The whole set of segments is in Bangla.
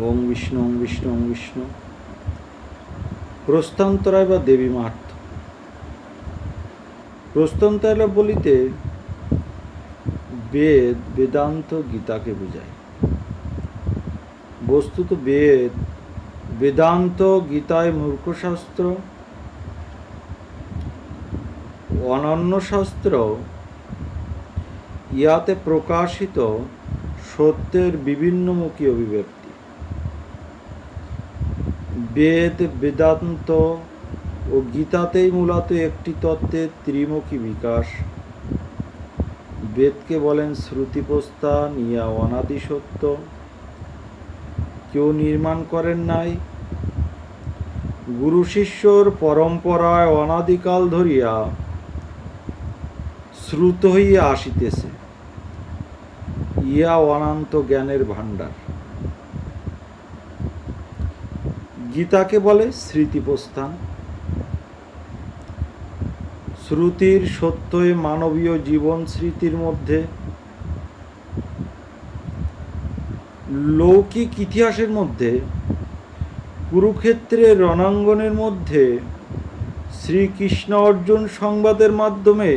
ওং বিষ্ণু ওং বিষ্ণু ওং বিষ্ণু। প্রস্থান্তরায় বা দেবী মাহাত্ম্য। প্রস্থান্তরায় বলিতে বেদ বেদান্ত গীতাকে বোঝায়। বস্তুত বেদ বেদান্ত গীতায় মূর্খশাস্ত্র, অনন্য শাস্ত্র, ইয়াতে প্রকাশিত সত্যের বিভিন্নমুখী অভিব্যক্তি। বেদ বেদান্ত ও গীতাতেই মূলত একটি তত্ত্বের ত্রিমুখী বিকাশ। বেদকে বলেন শ্রুতিপ্রস্থান, ইয়া অনাদি সত্য, কেউ নির্মাণ করেন নাই, গুরু শিষ্যর পরম্পরায় অনাদিকাল ধরিয়া শ্রুত হইয়া আসিতেছে, ইয়া অনন্ত জ্ঞানের ভাণ্ডার। গীতাকে বলে স্মৃতিপ্রস্থান। শ্রুতির সত্যই মানবীয় জীবন স্মৃতির মধ্যে লৌকিক ইতিহাসের মধ্যে কুরুক্ষেত্রের রণাঙ্গনের মধ্যে শ্রীকৃষ্ণ অর্জুন সংবাদের মাধ্যমে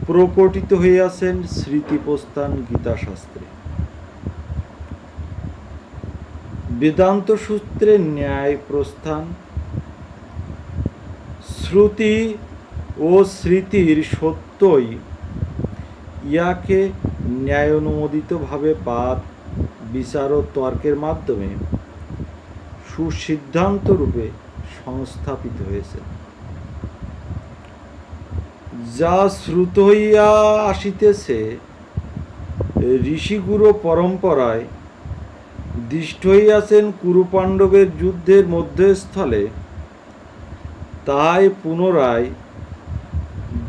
প্রকটিত হইয়াছেন স্মৃতিপ্রস্থান গীতাশাস্ত্রে। বেদান্ত সূত্রে ন্যায় প্রস্থান। শ্রুতি ও স্মৃতির সত্যই ইয়াকে ন্যায়ানুমোদিতভাবে বাদ বিচার ও তর্কের মাধ্যমে সুসিদ্ধান্ত রূপে সংস্থাপিত হয়েছে। যা শ্রুত হইয়া আসিতেছে ঋষিগুরু পরম্পরায় দৃষ্ট হইয়াছেন কুরুপাণ্ডবের যুদ্ধের মধ্যস্থলে, তাই পুনরায়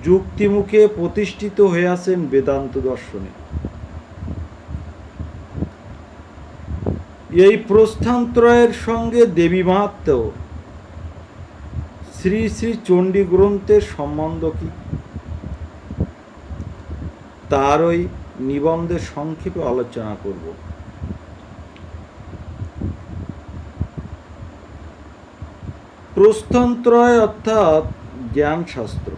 যুক্তিমুখে প্রতিষ্ঠিত হইয়াছেন বেদান্ত দর্শনে। এই প্রস্থানত্রয়ের সঙ্গে দেবী মাহাত্ম্য শ্রী শ্রী চণ্ডী গ্রন্থের সম্বন্ধ কি, তার ওই নিবন্ধে সংক্ষেপে আলোচনা করব। প্রস্থানত্রয় অর্থাৎ জ্ঞান শাস্ত্র।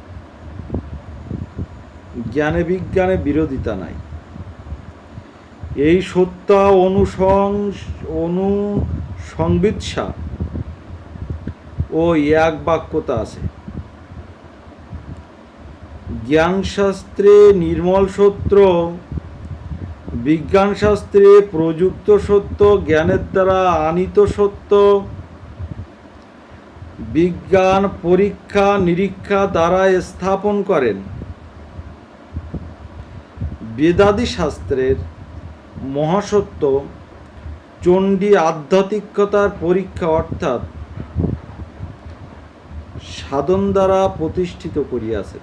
জ্ঞানে বিজ্ঞানে বিরোধিতা নাই। এই সত্তা অনুসংবিৎসা ও এক বাক্যতা আছে। জ্ঞানশাস্ত্রে নির্মল সত্য, বিজ্ঞানশাস্ত্রে প্রযুক্ত সত্য, জ্ঞানের দ্বারা আনিত সত্য, বিজ্ঞান পরীক্ষা নিরীক্ষা দ্বারা স্থাপন করেন। বেদাদি শাস্ত্রের মহাসত্য চণ্ডী আধ্যাত্মিকতার পরীক্ষা অর্থাৎ সাধন দ্বারা প্রতিষ্ঠিত করিয়াছে।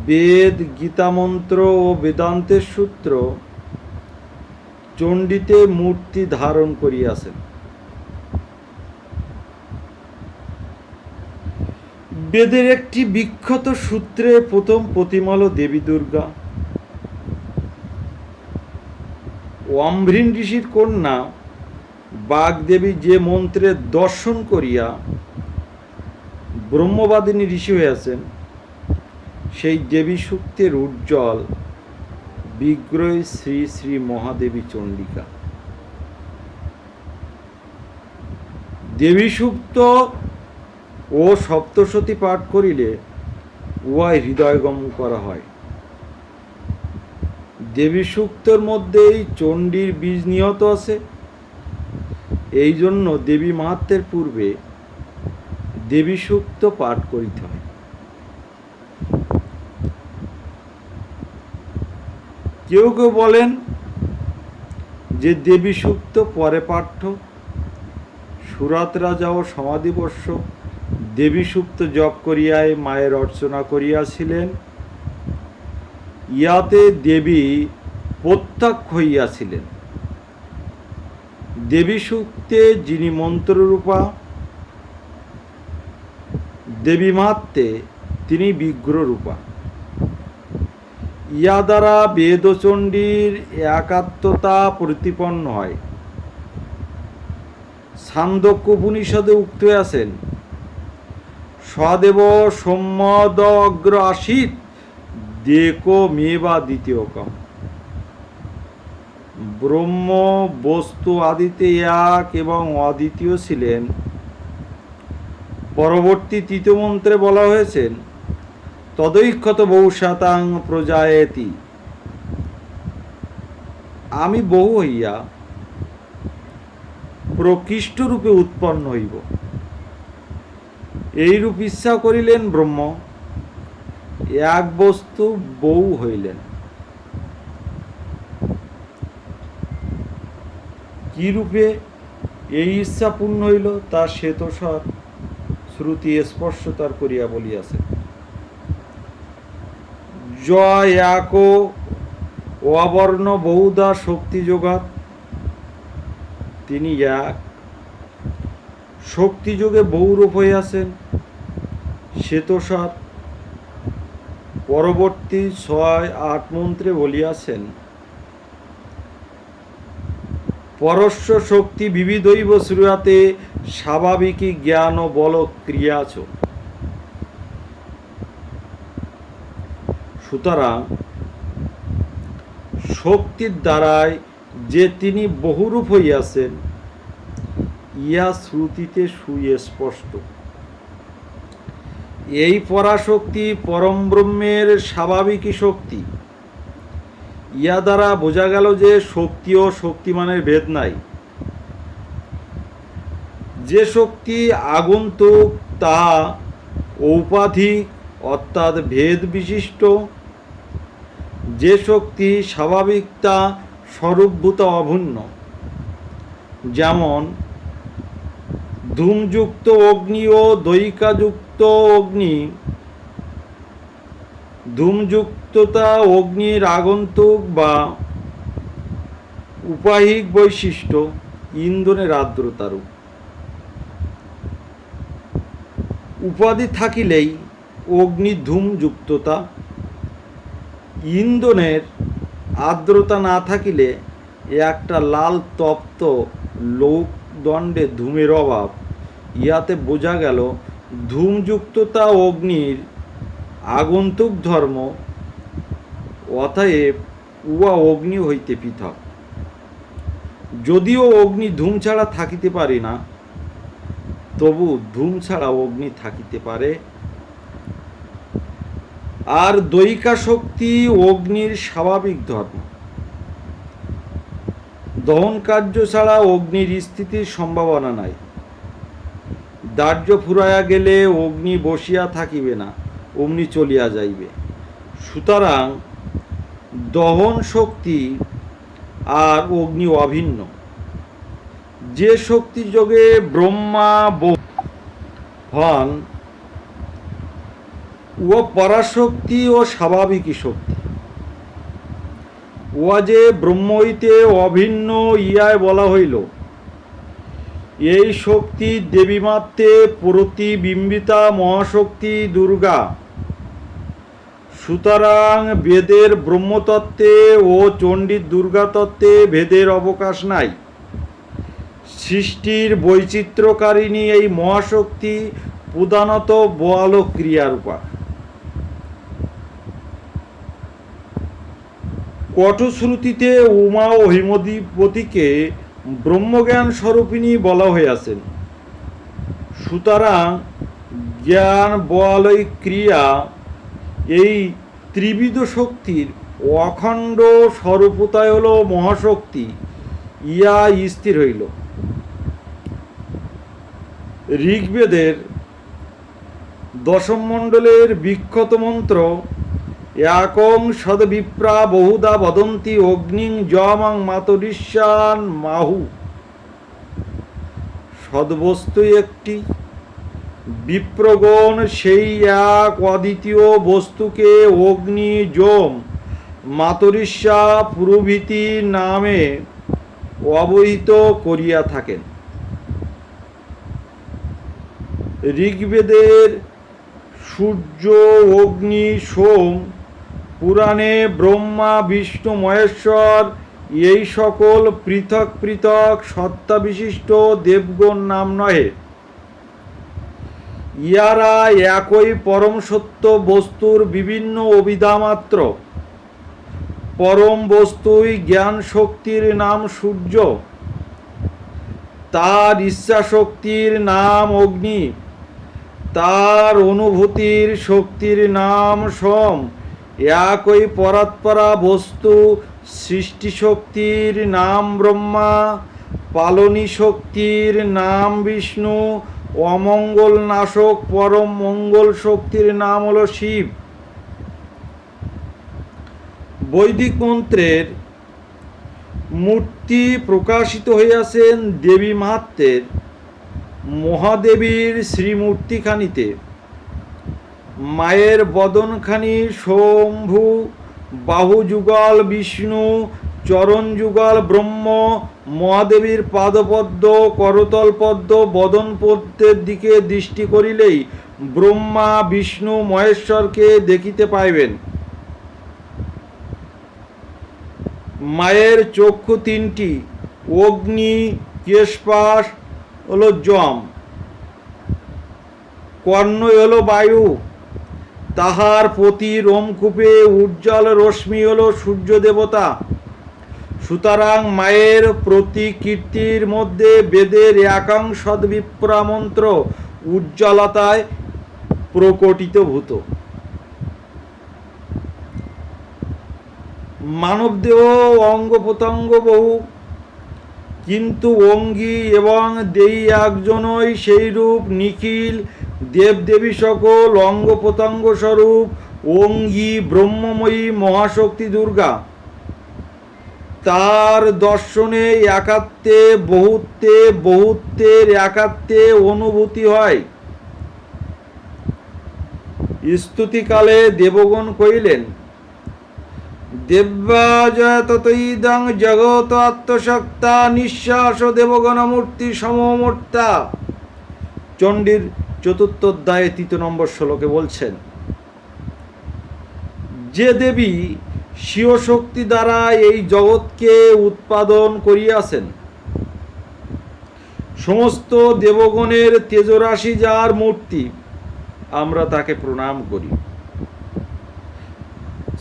বেদ গীতামন্ত্র ও বেদান্তের সূত্র চণ্ডীতে মূর্তি ধারণ করিয়াছেন। বেদের একটি বিখ্যাত সূত্রে প্রথম প্রতিমা হল দেবী দুর্গা। অম্ভৃণ ঋষির কন্যা বাগদেবী যে মন্ত্রের দর্শন করিয়া ব্রহ্মবাদিনী ঋষি হইয়াছেন, সেই দেবী সূক্তের উজ্জ্বল বিগ্রহ শ্রী শ্রী মহাদেবী চণ্ডিকা। দেবী সূক্ত ও সপ্তশতী পাঠ করিলে উহায় হৃদয়গম করা হয়। দেবী সূক্তের মধ্যেই চণ্ডীর বীজ নিহত আছে। এই জন্য দেবী মাহাত্ম্যের পূর্বে দেবী সূক্ত পাঠ করিতে হয়। কেউ কেউ বলেন যে দেবী সূক্ত পরে পাঠ্য। সুরাত রাজা ও সমাধিবর্ষ দেবী সূক্ত জপ করিয়ায় মায়ের অর্চনা করিয়াছিলেন। ইয়াতে দেবী প্রত্যক্ষ হইয়াছিলেন। দেবী সূক্তে যিনি মন্ত্ররূপা, দেবী মাহাত্ম্যে তিনি বিগ্রহরূপা। ইয়া দ্বারা বেদচণ্ডীর একাত্মতা প্রতিপন্ন হয়। ছান্দোক্য উপনিষদে উক্ত আছেন, সদেব সম্যদ অগ্র আসিত দেকো মেবা দ্বিতীয়কম। ব্রহ্ম বস্তু আদিতে এক এবং অদ্বিতীয় ছিলেন। পরবর্তী তৃতীয় মন্ত্রে বলা হয়েছে, তদৈক্ষত বহুশতাং প্রজায়েতি, আমি বহু হইয়া প্রকৃষ্ট রূপে উৎপন্ন হইব। এইরূপ ইচ্ছা করিলেন ব্রহ্ম, এক বস্তু বহু হইলেন। কি রূপে এই ইচ্ছা পূর্ণ হইল তা শ্বেতস্বর শ্রুতি স্পষ্টতর করিয়া বলিয়াছে। জয় এক অবর্ণ বহুধা শক্তি যোগাত, তিনি এক শক্তিযোগে বহুরূপ হইয়াছেন। শ্বেতস্বর পরবর্তী 6-8 মন্ত্রে বলিয়াছেন, পরস্য শক্তি বিবিধৈব শ্রুয়াতে স্বাভাবিকী জ্ঞান ও বল ক্রিয়াচ। সুতরাং শক্তির দ্বারাই যে তিনি বহুরূপ হইয়াছেন, ইহা শ্রুতিতে সুস্পষ্ট। এই পরাশক্তি পরম ব্রহ্মের স্বাভাবিকী শক্তি। ইয়া দ্বারা বোঝা গেল যে শক্তি ও শক্তিমানের ভেদ নাই। যে শক্তি আগন্তুক তাহা ঔপাধিক অর্থাৎ ভেদ বিশিষ্ট, যে শক্তি স্বাভাবিক তা স্বরূপভূত অভিন্ন। যেমন ধূমযুক্ত অগ্নি ও দৈকাযুক্ত অগ্নি। ধূমযুক্ততা অগ্নির আগন্তুক বা উপাহিক বৈশিষ্ট্য, ইন্ধনের আর্দ্রতারূপ। উপাধি থাকিলেই অগ্নি ধূমযুক্ততা, ইন্ধনের আর্দ্রতা না থাকিলে একটা লাল তপ্ত লোকদণ্ডে ধূমের অভাব। ইহাতে বোঝা গেল ধূমযুক্ততা অগ্নির আগন্তুক ধর্ম, অতএব উহা অগ্নি হইতে পৃথক। যদিও অগ্নি ধূম ছাড়া থাকিতে পারে না, তবু ধূম ছাড়া অগ্নি থাকিতে পারে। আর দৈহিকা শক্তি অগ্নির স্বাভাবিক ধর্ম। দহন কার্য ছাড়া অগ্নির স্থিতির সম্ভাবনা নাই। দাহ্য ফুরাইয়া গেলে অগ্নি বসিয়া থাকিবে না, অগ্নি চলিয়া যাইবে। সুতরাং দহন শক্তি আর অগ্নি অভিন্ন। যে শক্তি যোগে ব্রহ্মা হন, ও পরাশক্তি ও স্বাভাবিকী শক্তি। উহা যে ব্রহ্ম হইতে অভিন্ন, ইহাই বলা হইল। এই শক্তি দেবীমাত্রে প্রতিবিম্বিতা মহাশক্তি দুর্গা। সুতরাং বেদের ব্রহ্মতত্ত্বে ও চণ্ডীর দুর্গাতত্ত্বে ভেদের অবকাশ নাই। সৃষ্টির বৈচিত্র্যকারিণী এই মহাশক্তি প্রধানত বল ক্রিয়ারূপা। কঠশ্রুতিতে উমা ও হিমধিপতিকে ব্রহ্মজ্ঞান স্বরূপিণী বলা হইয়াছেন। সুতরাং জ্ঞান, বল, ক্রিয়া এই ত্রিবিধ শক্তির অখণ্ড স্বরূপতাই হল মহাশক্তি। ইয়া স্থির হইল। ঋগ্বেদের দশম মণ্ডলের বিখ্যাত মন্ত্র, একং সদবিপ্রা বহুধা বদন্তি অগ্নিং যমাং মাতরিষ্যান মাহু। সদ্বস্তু একটি, বিপ্রগণ সেই এক অদ্বিতীয় বস্তুকে অগ্নি, যম, মাতরিষ্যা প্রভৃতি নামে অবহিত করিয়া থাকেন। ঋগ্বেদের সূর্য, অগ্নি, সোম পুরাণে ব্রহ্মা বিষ্ণু মহেশ্বর এই সকল পৃথক পৃথক সত্তা বিশিষ্ট দেবগণ নাম নহে, ইহারা একই পরম সত্য বস্তুর বিভিন্ন অভিধা মাত্র। পরম বস্তুই জ্ঞান শক্তির নাম সূর্য, তার ইচ্ছা শক্তির নাম অগ্নি, তার অনুভূতির শক্তির নাম সোম। একই পরাৎপরা বস্তু সৃষ্টি শক্তির নাম ব্রহ্মা, পালনী শক্তির নাম বিষ্ণু, অমঙ্গল নাশক পরম মঙ্গল শক্তির নাম হলো শিব। বৈদিক মন্ত্রের মূর্তি প্রকাশিত হইয়াছেন দেবী মাহাত্ম্যের মহাদেবীর শ্রীমূর্তিখানিতে। মায়ের বদনখানি শম্ভু, বাহু যুগল বিষ্ণু, চরণ যুগল ব্রহ্ম, মহাদেবীর পাদপদ্ম করতল পদ্ম বদন পদ্মের দিকে দৃষ্টি করিলেই ব্রহ্মা বিষ্ণু মহেশ্বরকে দেখিতে পাইবেন। মায়ের চক্ষু তিনটি, অগ্নি কেশপাশ হলো যম, কর্ণই হলো বায়ু, তাহার প্রতি রোমকূপে উজ্জ্বল রশ্মি হলো সূর্য দেবতা। সুতরাং মায়ের প্রতিকীর্তির মধ্যে বেদের একাংশদ্বিপ্রা মন্ত্র উজ্জ্বলতায় প্রকটিতভূত। মানবদেহ অঙ্গ প্রত্যঙ্গ বহু, কিন্তু অঙ্গী এবং দেহী একজনই সেইরূপ নিখিল দেবদেবী সকল অঙ্গ প্রত্যঙ্গ স্বরূপ অঙ্গী ব্রহ্মময়ী মহাশক্তি দুর্গা। তার দর্শনে একাত্মে বহুত্বে, বহুত্বের একাত্মে অনুভূতি হয়। স্তুতিকালে দেবগণ কহিলেন, দেব্যা জয়ততৈদং জগত আত্মশক্তা নিঃশ্বাস দেবগণ মূর্তি সমমূর্তা। চণ্ডীর চতুর্থ অধ্যায়ে 3 নম্বর শ্লোকে বলছেন, যে দেবী স্বীয় শক্তি দ্বারা এই জগৎকে উৎপাদন করিয়াছেন, সমস্ত দেবগণের তেজরাশি যার মূর্তি, আমরা তাকে প্রণাম করি।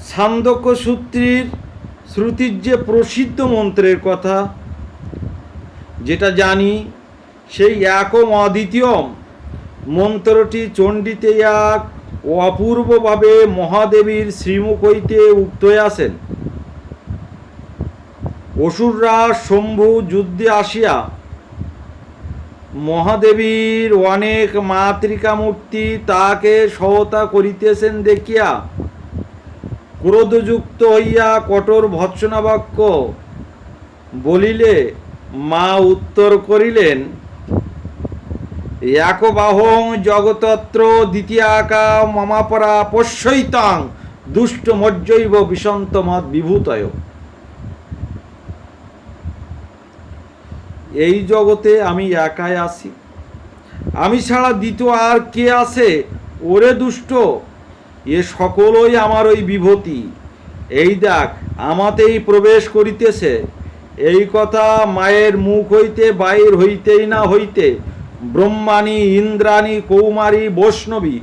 ছান্দোক্য সূত্রের শ্রুতির যে প্রসিদ্ধ মন্ত্রের কথা যেটা জানি, সেই একম অদ্বিতীয়ম মন্ত্রটি চণ্ডীতে এক অপূর্বভাবে মহাদেবীর শ্রীমুখ হইতে উক্ত হইয়াছেন। অসুররা শম্ভু যুদ্ধে আসিয়া মহাদেবীর অনেক মাতৃকা মূর্তি তাকে সহায়তা করিতেছেন দেখিয়া ক্রোধযুক্ত হইয়া কঠোর ভৎসনা বাক্য বলিলে মা উত্তর করিলেন, একবাহং জগতত্র দ্বিতীয়াকা মমাপরা পশ্যৈতাং দুষ্ট মজ্জৈব বিসন্তমদ বিভূতয়। এই জগতে আমি একাই আছি, আমি ছাড়া দ্বিতীয় আর কে আছে? ওরে দুষ্ট, এ সকলই আমার ওই বিভূতি। এই দেখ আমাতেই প্রবেশ করিতেছে। এই কথা মায়ের মুখ হইতে বাহির হইতেই না হইতে ব্রহ্মাণী, ইন্দ্রাণী, কৌমারী, বৈষ্ণবী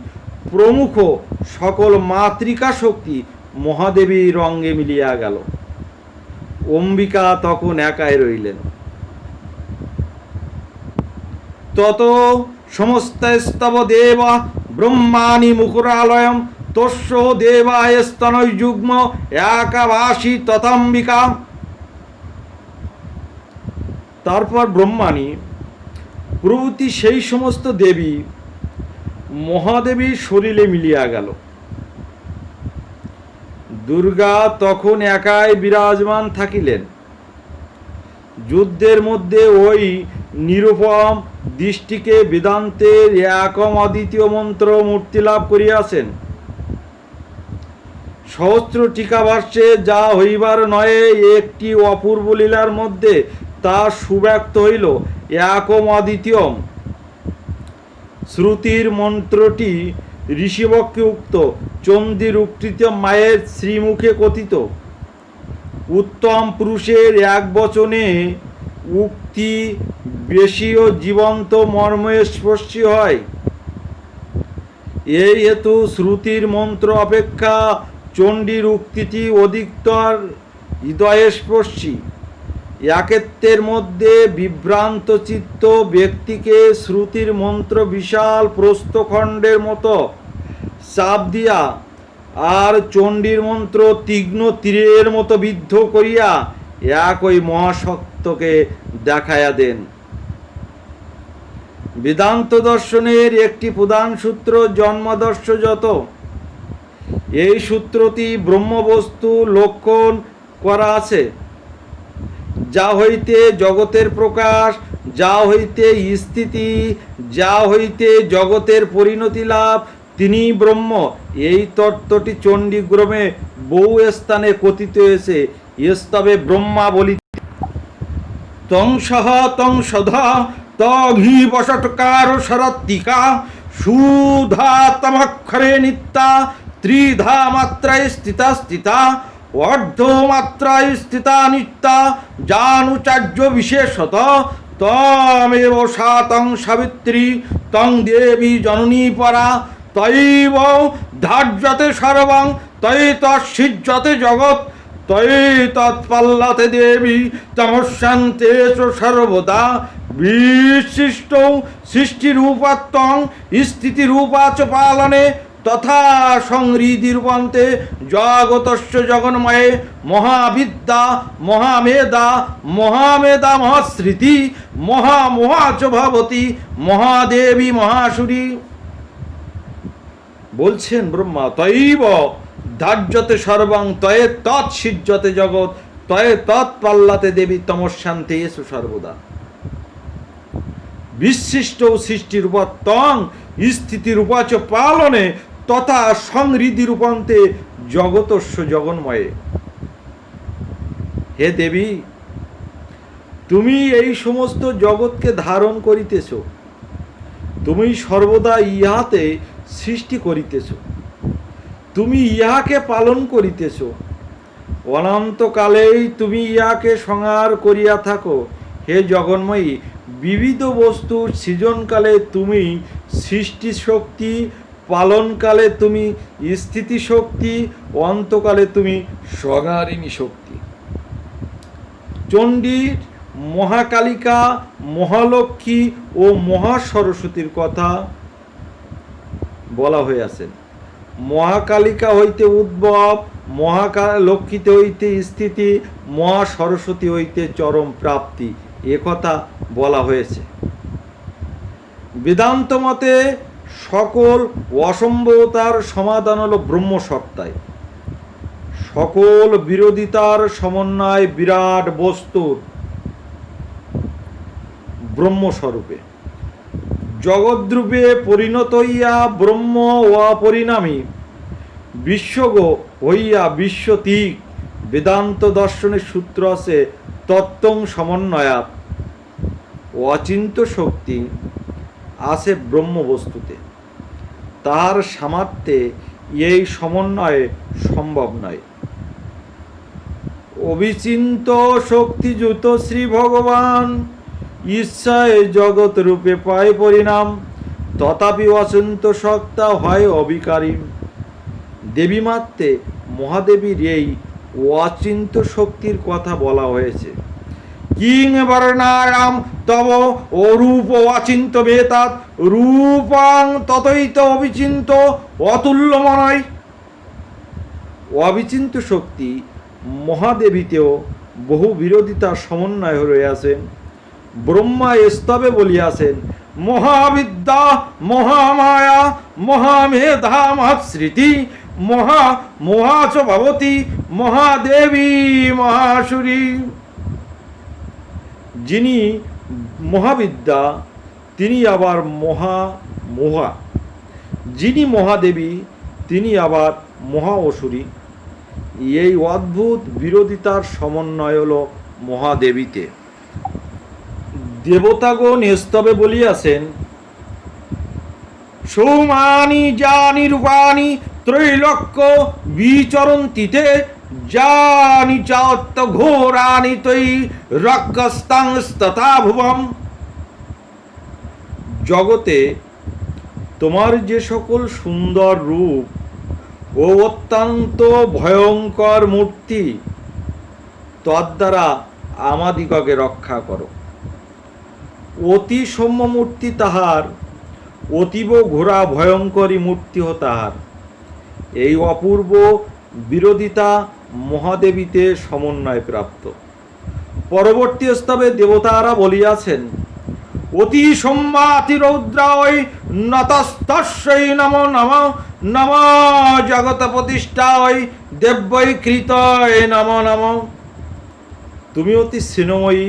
প্রমুখ সকল মাতৃকা শক্তি মহাদেবীর অঙ্গে মিলিয়া গেল। অম্বিকা তখন একাই রইলেন। তত সমস্তস্তব দেব ব্রহ্মাণী মুকুরালয়ম তস্য দেবায় স্তনয় যুগ্ম একাবাসী তথাম্বিকা। তারপর ব্রহ্মাণী প্রভৃতি সেই সমস্ত দেবী মহাদেবীর শরীরে মিলিয়া গেল। দুর্গা তখন একাই বিরাজমান থাকিলেন। যুদ্ধের মধ্যে ওই নিরুপম দৃষ্টিকে বেদান্তের একম অদ্বিতীয় মন্ত্র মূর্তি লাভ করিয়াছেন। সহস্র টিকাভাষ্যে যা হইবার নয় একটি অপূর্ব লীলার মধ্যে তা সুব্যক্ত হইল একম অদ্বিতীয়ম। শ্রুতির মন্ত্রটি ঋষিবক্ষে উক্ত চণ্ডীর উক্তি মায়ের শ্রীমুখে কথিত। উত্তম পুরুষের এক বচনে উক্তি বেশিও জীবন্ত মর্মে স্পর্শী হয়। এই হেতু শ্রুতির মন্ত্র অপেক্ষা চণ্ডীর উক্তিটি অধিকতর হৃদয়স্পর্শী। একেত্বের মধ্যে বিভ্রান্ত চিত্ত ব্যক্তিকে শ্রুতির মন্ত্র বিশাল প্রস্থখণ্ডের মতো চাপ দিয়া আর চণ্ডীর মন্ত্র তীক্ষ্ণ তীরের মতো বিদ্ধ করিয়া একই মহাসত্যকে দেখাইয়া দেন। বেদান্ত দর্শনের একটি প্রধান সূত্র জন্মদর্শযত। এই সূত্রটি ব্রহ্মবস্তু লক্ষণ করা আছে। যা হইতে জগতের প্রকাশ, যা হইতে স্থিতি, যা হইতে জগতের পরিণতি লাভ, তিনি ব্রহ্ম। এই তত্ত্বটি চণ্ডীগ্রমে বহু স্থানে কথিত হয়েছে। স্তবে ব্রহ্মা বলিতে তং সহ তং সধা তঘি বসটকার শরত্তিকা সুধা তমক্ষরে নিত্যা ত্রিধা মাত্রায় স্থিতা স্থিতা অর্ধমাত্রায় স্থিতা নিত্যা জানুচার্য বিশেষত তমেব সা তং সাবিত্রী তং দেবী জননী পরা তৈব ধার্যতে সর্বং তৈ তৎসৃজ্যতে জগৎ তৈ তৎপল্লতে দেবী তমস্যান্তে সর্বদা বিশিষ্ট সৃষ্টিরূপত্বং স্থিতিরূপা চ পালনে তথা সংহৃদিরূপন্তে জগতস্য জগন্ময়ে মহাবিদ্যা মহামেধা মহামেধা মহাস্মৃতি মহামোহা চ ভবতি মহাদেবী মহাসুরী। বলছেন ব্রহ্মা তৈব ধার্যতে সর্বং তয়ে তৎসৃজ্যতে জগৎ তয়ে তৎপল্লতে দেবী তমস্যান্তে এসু সর্বদা বিশিষ্ট সৃষ্টিরূপত্বং স্থিতিরূপাচ পালনে তথা সংহৃদিরূপন্তে জগতস্য জগন্ময়ে। হে দেবী, তুমি এই সমস্ত জগৎকে ধারণ করিতেছ, তুমি সর্বদা ইহাতে সৃষ্টি করিতেছ, তুমি ইহাকে পালন করিতেছ, অনন্তকালেই তুমি ইহাকে সংহার করিয়া থাকো। হে জগন্ময়ী, বিবিধ বস্তুর সৃজনকালে তুমি সৃষ্টি শক্তি, পালনকালে তুমি স্থিতি শক্তি, অন্তকালে তুমি সংহারিণী শক্তি। চণ্ডীর মহাকালিকা, মহালক্ষ্মী ও মহাসরস্বতীর কথা বলা হইয়াছে। মহাকালিকা হইতে উদ্ভব, মহালক্ষ্মীতে হইতে স্থিতি, মহাসরস্বতী হইতে চরম প্রাপ্তি, একথা বলা হয়েছে। বেদান্ত মতে সকল অসম্ভবতার সমাধান হল ব্রহ্মসত্তায়। সকল বিরোধিতার সমন্বয় বিরাট বস্তুর ব্রহ্মস্বরূপে জগদ্রূপে পরিণত হইয়া ব্রহ্ম অপরিণামী বিশ্বগ হইয়া বিশ্বতীক। বেদান্ত দর্শনের সূত্র আছে তত্ত্বং সমন্বয়াৎ, অচিন্ত শক্তি আছে ব্রহ্মবস্তুতে, তার সামর্থ্যে এই সমন্বয় সম্ভব নয়। অবিচিন্ত শক্তিযুত শ্রী ভগবান ইচ্ছায় জগৎ রূপে পায় পরিণাম, তথাপি অচিন্ত সত্তা হয় অবিকারী। দেবীমাত্রে মহাদেবীর এই অচিন্ত শক্তির কথা বলা হয়েছে। কিং বর্ণায়াম তব অরূপ অচিন্ত বেতাৎ রূপাং ততৈত অবিচিন্ত অতুল্যমনয়। অবিচিন্ত শক্তি মহাদেবীতেও বহু বিরোধিতার সমন্বয় রয়েছে। ব্রহ্মা স্তবে বলিয়াছেন মহাবিদ্যা মহামায়া মহামেধা মহাস্মৃতি মহাচ ভবতি মহাদেবী মহাসুরী। যিনি মহাবিদ্যা তিনি আবার মহা, যিনি মহাদেবী তিনি আবার মহা অসুরী। এই অদ্ভুত বিরোধিতার সমন্বয় হল মহাদেবীতে। দেবতাগণ স্তবে বলিয়াছেন সৌমানি যানি রূপানি ত্রৈলোক্য বিচরন্তিতে যানি চাত্ত ঘোরানি তৈ রক্ষস্তাংস্তথা ভুবম। জগতে তোমার যে সকল সুন্দর রূপ ও অত্যন্ত ভয়ঙ্কর মূর্তি, তদ্বারা আমাদিগকে রক্ষা করো। অতি সৌম্য মূর্তি তাহার, অতীব ঘোরা ভয়ঙ্করী মূর্তিও তাহার। এই অপূর্ব বিরোধিতা মহাদেবীতে সমন্বয় প্রাপ্ত। পরবর্তী স্তবে দেবতারা বলিয়াছেন, অতি সম্মাতি রৌদ্রায় নতস্তস্যৈ নমো নম নম জগত প্রতিষ্ঠায় দেব্যৈ কৃতয় নম নম। তুমি অতি স্নেহময়ী,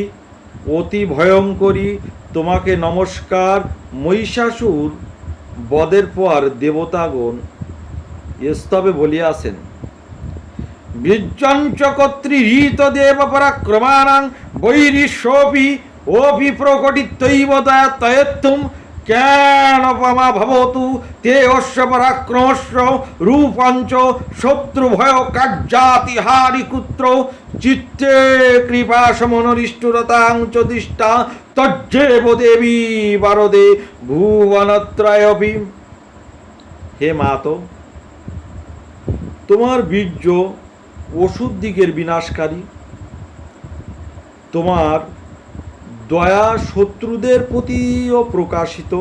অতি ভয়ঙ্করী, তোমাকে নমস্কার। মহিষাসুর বদের পর দেবতাগণ স্তবে বলিয়াছেন, বীর্যঞ্চ কর্তৃহীত দেব পরাক্রমাণাং বৈরিশোপি ওপি প্রকটিতৈব দয়াতয়েত্তুম কেন পমা ভবতু তে অশ্ব পরাক্রমস্য রূপঞ্চ শত্রু ভয় কার্যাতি হারি কুত্র চিত্তে কৃপা সমনরিষ্টুরতাং চ দিষ্টা তজ্জেব দেবী বারদে ভুবনত্রয়পি। হে মাতো, তোমার বীর্য অসুর দিকের বিনাশকারী, তোমার দয়া শত্রুদের প্রতিও প্রকাশিত।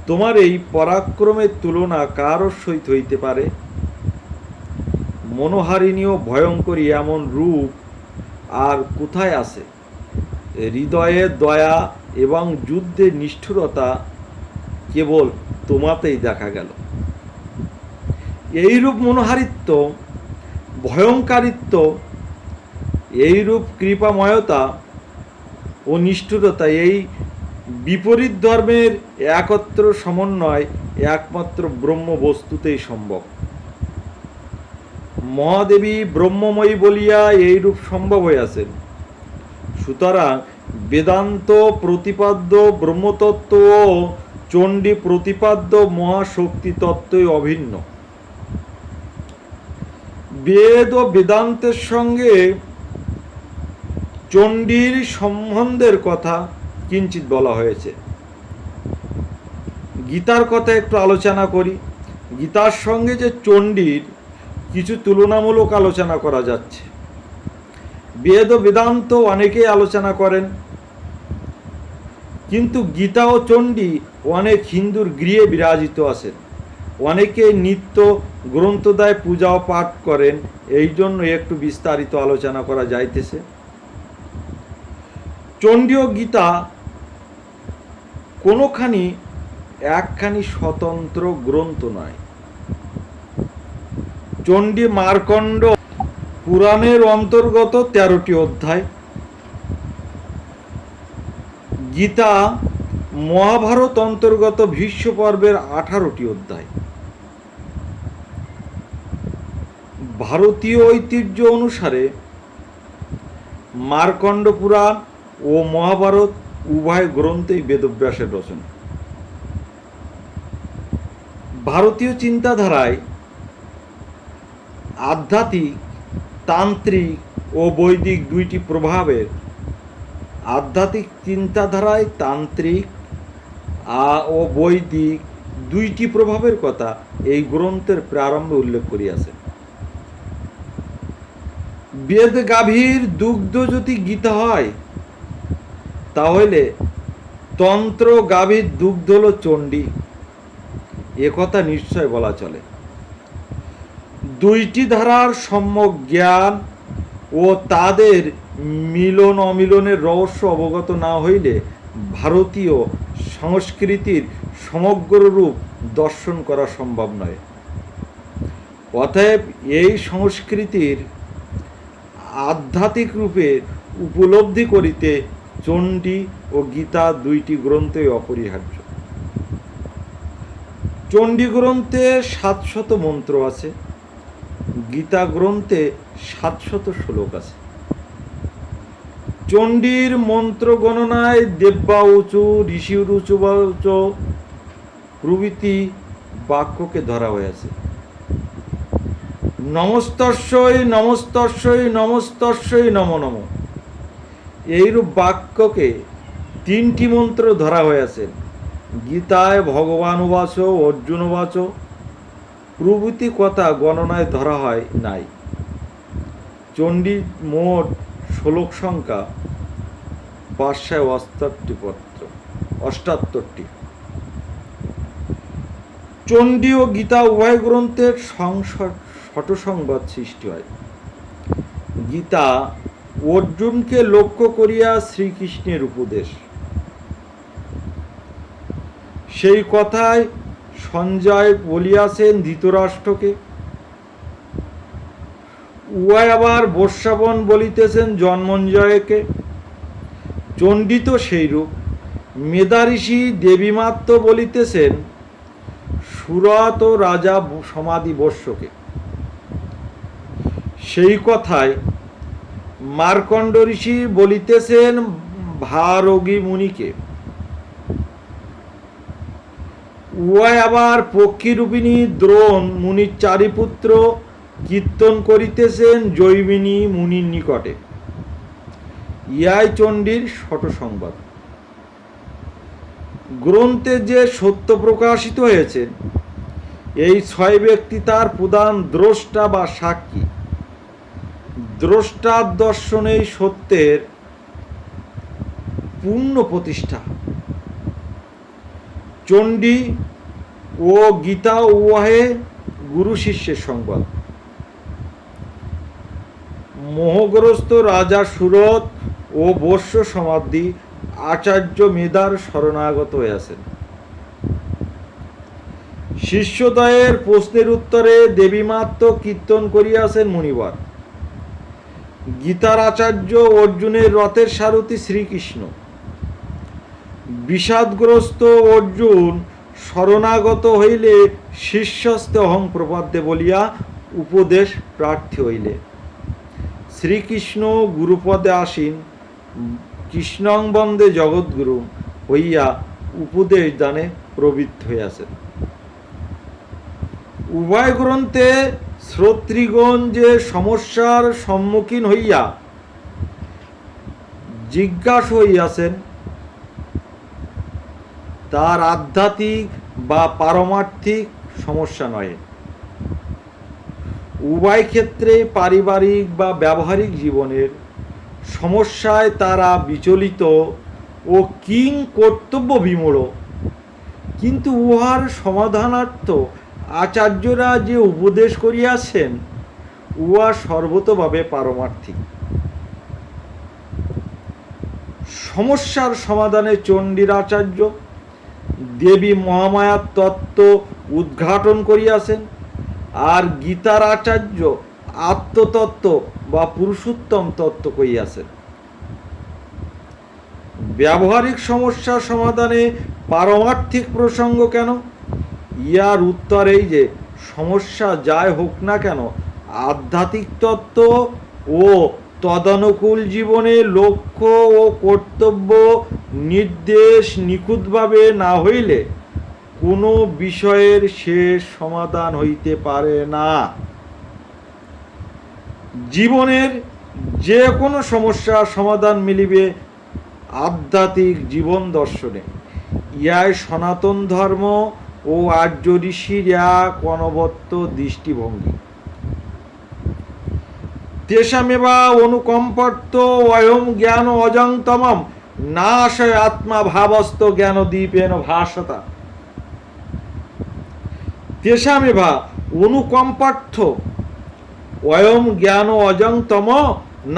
তোমার এই পরাক্রমের তুলনা কারো সহিত হইতে পারে? মনোহারিণী ও ভয়ঙ্করী এমন রূপ আর কোথায় আছে? হৃদয়ে দয়া এবং যুদ্ধে নিষ্ঠুরতা কেবল তোমাতেই দেখা গেল। এইরূপ মনোহারিত্ব, ভয়ঙ্কারিত্ব, এইরূপ কৃপাময়তা ও নিষ্ঠুরতা, এই বিপরীত ধর্মের একত্র সমন্বয় একমাত্র ব্রহ্ম বস্তুতেই সম্ভব। মহাদেবী ব্রহ্মময়ী বলিয়া এইরূপ সম্ভব হইয়াছেন। সুতরাং বেদান্ত প্রতিপাদ্য ব্রহ্মতত্ত্ব ও চণ্ডী প্রতিপাদ্য মহাশক্তি তত্ত্বই অভিন্ন। বেদ ও বেদান্তের সঙ্গে চণ্ডীর সম্বন্ধের কথা কিঞ্চিত বলা হয়েছে। গীতার কথা একটু আলোচনা করি। গীতার সঙ্গে যে চণ্ডীর কিছু তুলনামূলক আলোচনা করা যাচ্ছে। বেদ ও বেদান্ত অনেকেই আলোচনা করেন, কিন্তু গীতা ও চণ্ডী অনেক হিন্দুর গৃহে বিরাজিত আছেন। অনেকে নিত্য গ্রন্থদায় পূজা ও পাঠ করেন, এই জন্য একটু বিস্তারিত আলোচনা করা যাইতেছে। চণ্ডী ও গীতা কোনোখানি একখানি স্বতন্ত্র গ্রন্থ নয়। চণ্ডী মার্কণ্ড পুরাণের অন্তর্গত 13টি অধ্যায়, গীতা মহাভারত অন্তর্গত ভীষ্ম পর্বের 18টি অধ্যায়। ভারতীয় ঐতিহ্য অনুসারে মার্কণ্ড পুরাণ ও মহাভারত উভয় গ্রন্থেই বেদব্যাসের রচনা। ভারতীয় চিন্তাধারায় আধ্যাত্মিক, তান্ত্রিক ও বৈদিক দুইটি প্রভাবের, আধ্যাত্মিক চিন্তাধারায় তান্ত্রিক ও বৈদিক দুইটি প্রভাবের কথা এই গ্রন্থের প্রারম্ভে উল্লেখ করিয়াছে। বেদ গাভীর দুগ্ধ যদি গীতা হয়, তাহলে তন্ত্র গাভীর দুগ্ধ হল চণ্ডী, একথা নিশ্চয় বলা চলে। দুইটি ধারার সম্যক জ্ঞান ও তাদের মিলন অমিলনের রহস্য অবগত না হইলে ভারতীয় সংস্কৃতির সমগ্র রূপ দর্শন করা সম্ভব নয়। অতএব এই সংস্কৃতির আধ্যাত্মিক রূপে উপলব্ধি করিতে চণ্ডী ও গীতা দুইটি গ্রন্থই অপরিহার্য। চণ্ডী গ্রন্থে 700 মন্ত্র আছে, গীতা গ্রন্থে 700 শ্লোক আছে। চণ্ডীর মন্ত্র গণনায় দেব্যাউচু, ঋষিরুচু প্রভৃতি বাক্যকে ধরা হয়েছে। নমস্তস্যই নমস্তস্যই নমস্তস্যই নমো নমঃ এইরূপ বাক্যকে 3টি মন্ত্র ধরা হয়েছে। গীতায় ভগবান উবাচ অর্জুন উবাচ প্রভৃতি কথা গণনায় ধরা হয় নাই। চণ্ডীর মোট শ্লোক সংখ্যা 588টি। চণ্ডী ও গীতা উভয় গ্রন্থের সংবাদ সৃষ্টি হয়। গীতা অর্জুনকে লক্ষ্য করিয়া শ্রীকৃষ্ণের উপদেশ। সেই কথায় সঞ্জয় বলিয়াছেন ধৃতরাষ্ট্রকে, উভয় আবার বর্ষাবন বলিতেছেন জন্মঞ্জয়কে। চণ্ডী তো সেইরূপ। মেধা ঋষি দেবীমাত্র বলিতেছেন সুরত রাজা সমাধি বর্ষকে। সেই কথায় মার্কণ্ড ঋষি বলিতেছেন ভারগী মুনিকে। উভয় আবার পক্ষীরূপিণী দ্রোণ মুনির 4 পুত্র কীর্তন করিতেছেন জৈমিনী মুনির নিকটে। ইহাই চণ্ডীর সংবাদ। গ্রন্থে যে সত্য প্রকাশিত হয়েছে, এই 6 ব্যক্তি তার প্রধান দ্রষ্টা বা সাক্ষী। দ্রষ্টার দর্শনেই সত্যের পূর্ণ প্রতিষ্ঠা। চণ্ডী ও গীতা উভয়ে গুরু শিষ্যের সংবাদ। মোহগ্রস্ত রাজা সুরত ও বর্ষ সমাধি আচার্য মেধার শরণাগত হয়েছেন। শিষ্যদ্বয়ের প্রশ্নের উত্তরে দেবীমাত্র কীর্তন করিয়াছেন মুনিবার। গীতার আচার্য অর্জুনের রথের সারথি শ্রীকৃষ্ণ। বিষাদগ্রস্ত অর্জুন শরণাগত হইলে শিষ্যস্তে অহং প্রপদ্যে বলিয়া উপদেশ প্রার্থী হইলে শ্রীকৃষ্ণ গুরুপদে আসীন কৃষ্ণং বন্দে জগৎগুরু হইয়া উপদেশ দানে প্রবৃত্ত হইয়াছেন। উভয় গ্রন্থে শ্রোতৃগণ যে সমস্যার সম্মুখীন হইয়া জিজ্ঞাসা হইয়াছেন, তার আধ্যাত্মিক বা পারমার্থিক সমস্যা নয়। উভয় ক্ষেত্রে পারিবারিক বা ব্যবহারিক জীবনের সমস্যায় তারা বিচলিত ও কিং কর্তব্য বিমূঢ়। কিন্তু উহার সমাধানার্থ আচার্যরা যে উপদেশ করিয়াছেন, উহা সর্বতোভাবে পারমার্থিক। সমস্যার সমাধানে চণ্ডীর আচার্য দেবী মহামায়ার তত্ত্ব উদ্ঘাটন করিয়াছেন, আর গীতার আচার্য আত্মতত্ত্ব বা পুরুষোত্তম তত্ত্ব করিয়াছেন। ব্যবহারিক সমস্যা সমাধানে পারমার্থিক প্রসঙ্গ কেন? ইয়ার উত্তর এই যে, সমস্যা যাই হোক না কেন, আধ্যাত্মিক তত্ত্ব ও তদানুকূল জীবনে লক্ষ্য ও কর্তব্য নির্দেশ নিখুঁতভাবে না হইলে কোনো বিষয়ের শেষ সমাধান হইতে পারে না। জীবনের যে কোনো সমস্যার সমাধান মিলিবে আধ্যাত্মিক জীবন দর্শনে। ইহাই সনাতন ধর্ম ও আর্য ঋষির এক অনবদ্য দৃষ্টিভঙ্গি। তেষামেবা অনুকম্পর্ত অয়ম জ্ঞান অজং তমম নাশয় আত্মা ভাবস্ত জ্ঞান দীপেন ভাসতা। তেষামেবা অনুকম্পার্থ অয়ম জ্ঞান অজং তম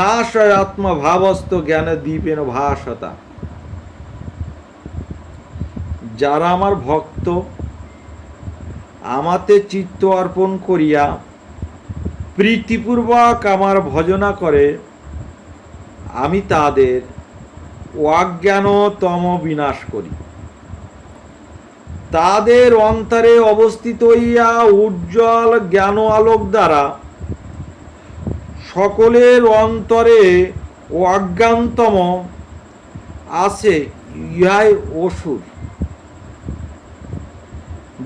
নাশয় আত্মা ভাবস্ত জ্ঞান দীপেন ভাসতা। যারা আমার ভক্ত, আমাতে চিত্ত অর্পণ করিয়া প্রীতিপূর্বক আমার ভজনা করে, আমি তাদের অজ্ঞানতম বিনাশ করি। তাদের অন্তরে অবস্থিত হইয়া উজ্জ্বল জ্ঞান আলোক দ্বারা সকলের অন্তরে অজ্ঞানতম আছে, ইহাই অসুর।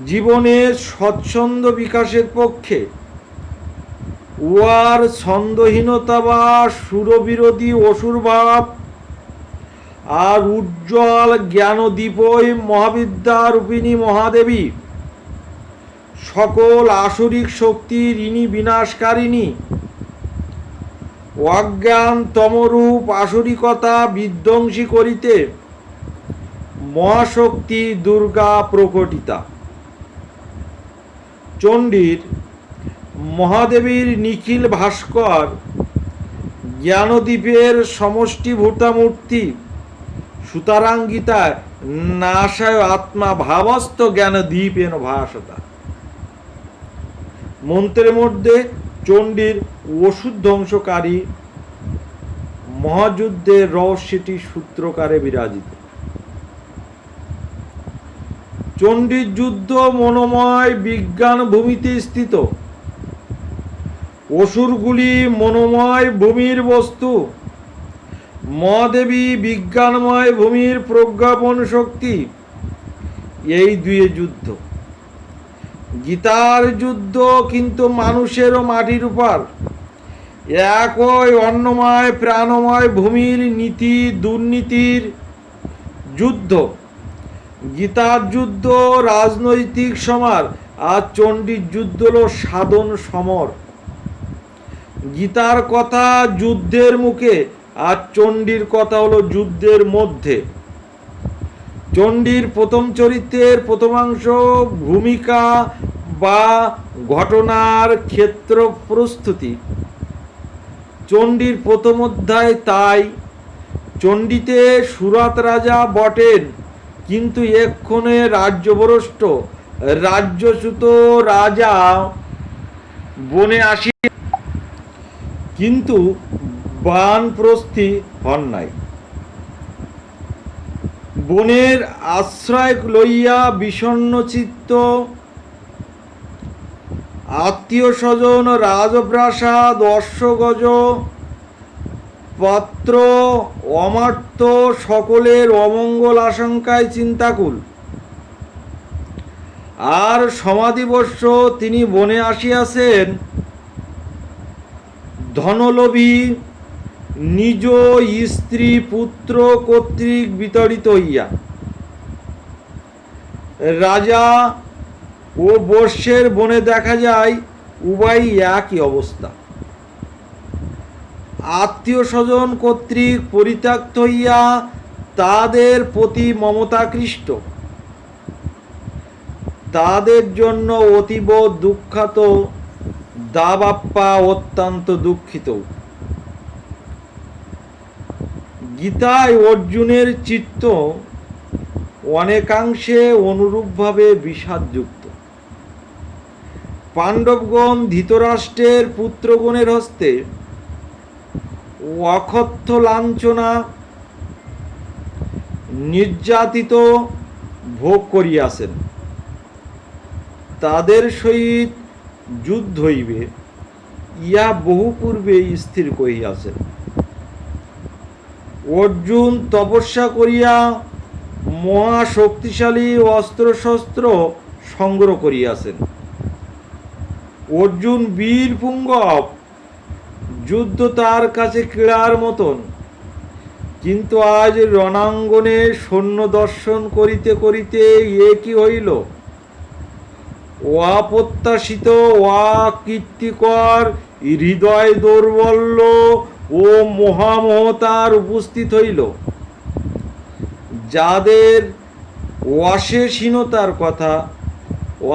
জীবনের স্বচ্ছন্দ বিকাশের পক্ষে উহার ছন্দহীনতা বা সুরবিরোধী অসুর ভাব আর উজ্জ্বল জ্ঞানদীপই মহাবিদ্যা রূপিণী মহাদেবী, সকল আসরিক শক্তির ইনি বিনাশকারিণী। অজ্ঞান তমরূপ আসরিকতা বিধ্বংসী করিতে মহাশক্তি দুর্গা প্রকটিতা। চণ্ডীর মহাদেবীর নিখিল ভাস্কর জ্ঞানদীপের সমষ্টিভূতা মূর্তি, সুতরাং গীতায় নাশায় আত্মা ভাবস্থ জ্ঞানদীপেন ভাসতা। মন্ত্রের মধ্যে চণ্ডীর ওষুধ ধ্বংসকারী মহাযুদ্ধের রহস্যটি সূত্রকারে বিরাজিত। চণ্ডীর যুদ্ধ মনোময় বিজ্ঞান ভূমিতে স্থিত। অসুরগুলি মনোময় ভূমির বস্তু, মহাদেবী বিজ্ঞানময় ভূমির প্রজ্ঞাপন শক্তি। এই দুয়ে যুদ্ধ। গীতার যুদ্ধ কিন্তু মানুষের ও মাটির উপর একই অন্নময় প্রাণময় ভূমির নীতি দুর্নীতির যুদ্ধ। গীতার যুদ্ধ রাজনৈতিক সমর, আর চণ্ডীর যুদ্ধ হল সাধন সমর। গীতার কথা যুদ্ধের মুখে, আর চণ্ডীর কথা হলো যুদ্ধের মধ্যে। চণ্ডীর প্রথম চরিত্রের প্রথমাংশ ভূমিকা বা ঘটনার ক্ষেত্র প্রস্তুতি। চণ্ডীর প্রথম অধ্যায় তাই। চণ্ডীতে সুরত রাজা বটেন, কিন্তু এক্ষণে রাজ্যভ্রষ্ট রাজ্যচ্যুত রাজা বনে আসি, কিন্তু বানপ্রস্থী হন নাই। বনের আশ্রয় লইয়া বিষণ্ণচিত্ত আত্মীয় স্বজন রাজপ্রাসাদ অশ্বগজ পাত্র অমার্ত সকলের অমঙ্গল আশঙ্কায় চিন্তাকুল। আর সমাধিবর্ষ তিনি বনে আসিয়াছেন ধনলোভী নিজ স্ত্রী পুত্র কর্তৃক বিতাড়িত হইয়া। রাজা ও বর্ষের বনে দেখা যায় উভয়ই একই অবস্থা। আত্মীয় স্বজন কর্তৃক পরিত্যক্ত হইয়া তাদের প্রতি মমতাকৃষ্ট, তাদের জন্য অতীব দুঃখাত, দাবাপ্পা অত্যন্ত দুঃখিত। গীতায় অর্জুনের চিত্ত অনেকাংশে অনুরূপভাবে বিষাদযুক্ত। পাণ্ডবগণ ধৃতরাষ্ট্রের পুত্রগণের হস্তে অকথ্য লাঞ্ছনা নির্যাতিত ভোগ করিয়াছেন। তাদের সহিত যুদ্ধ হইবে ইয়া বহু পূর্বে স্থির করিয়াছেন। অর্জুন তপস্যা করিয়া মহা শক্তিশালী অস্ত্রশস্ত্র সংগ্রহ করিয়াছেন। অর্জুন বীর পুঙ্গব, যুদ্ধ তার কাছে ক্রীড়ার মতন। কিন্তু আজ রণাঙ্গনে সৈন্য দর্শন করিতে করিতে এ কি হইল? অপ্রত্যাশিত অকীর্তিকর হৃদয় দৌর্বল্য ও মহামহতার উপস্থিত হইল। যাদের অশেষহীনতার কথা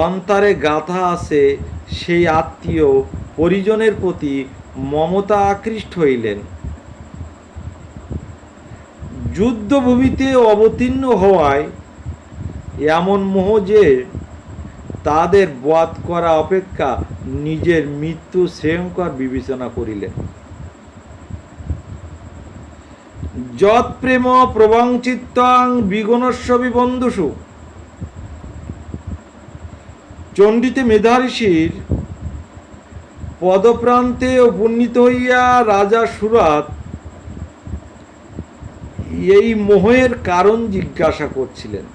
অন্তরে গাথা আছে, সেই আত্মীয় পরিজনের প্রতি মমতা আকৃষ্ট হইলেন। যুদ্ধভূমিতে অবতীর্ণ হওয়ায় এমন মোহ যে তাদের বধ করা অপেক্ষা নিজের মৃত্যু শ্রেয়ঙ্কর বিবেচনা করিলেন। যৎ প্রেম প্রবংচিত্তাং বিগণস্ববি বন্ধুষু। চণ্ডীতে মেধা ঋষির পদপ্রান্তে উপনীত হইয়া রাজা সুরত এই মোহের কারণ জিজ্ঞাসা করছিলেন।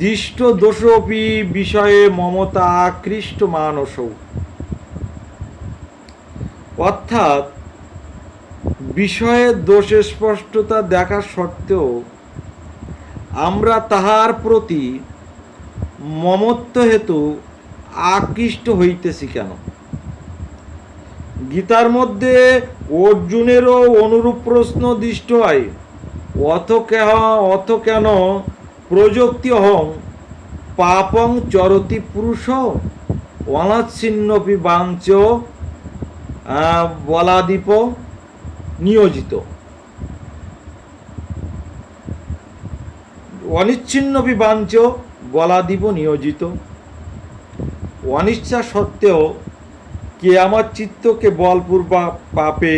দিষ্ট দোষপি বিষয়ে মমতা আকৃষ্ট মানসৌ। অর্থাৎ বিষয়ের দোষের স্পষ্টতা দেখা সত্ত্বেও আমরা তাহার প্রতি মমত্ব হেতু আকৃষ্ট হইতেছি কেন? গীতার মধ্যে অর্জুনেরও অনুরূপ প্রশ্ন দৃষ্ট হয়, অথ কেন প্রযুক্তি অহং পাপং চরতি পুরুষ অনাচ্ছিন্নপি বাঞ্চ বলাদীপ নিয়োজিত। অনিচ্ছিন্নপি বাঞ্চ বলাদীপ নিয়োজিত। অনিচ্ছা সত্ত্বেও কে আমার চিত্তকে বলপূর্বক পাপে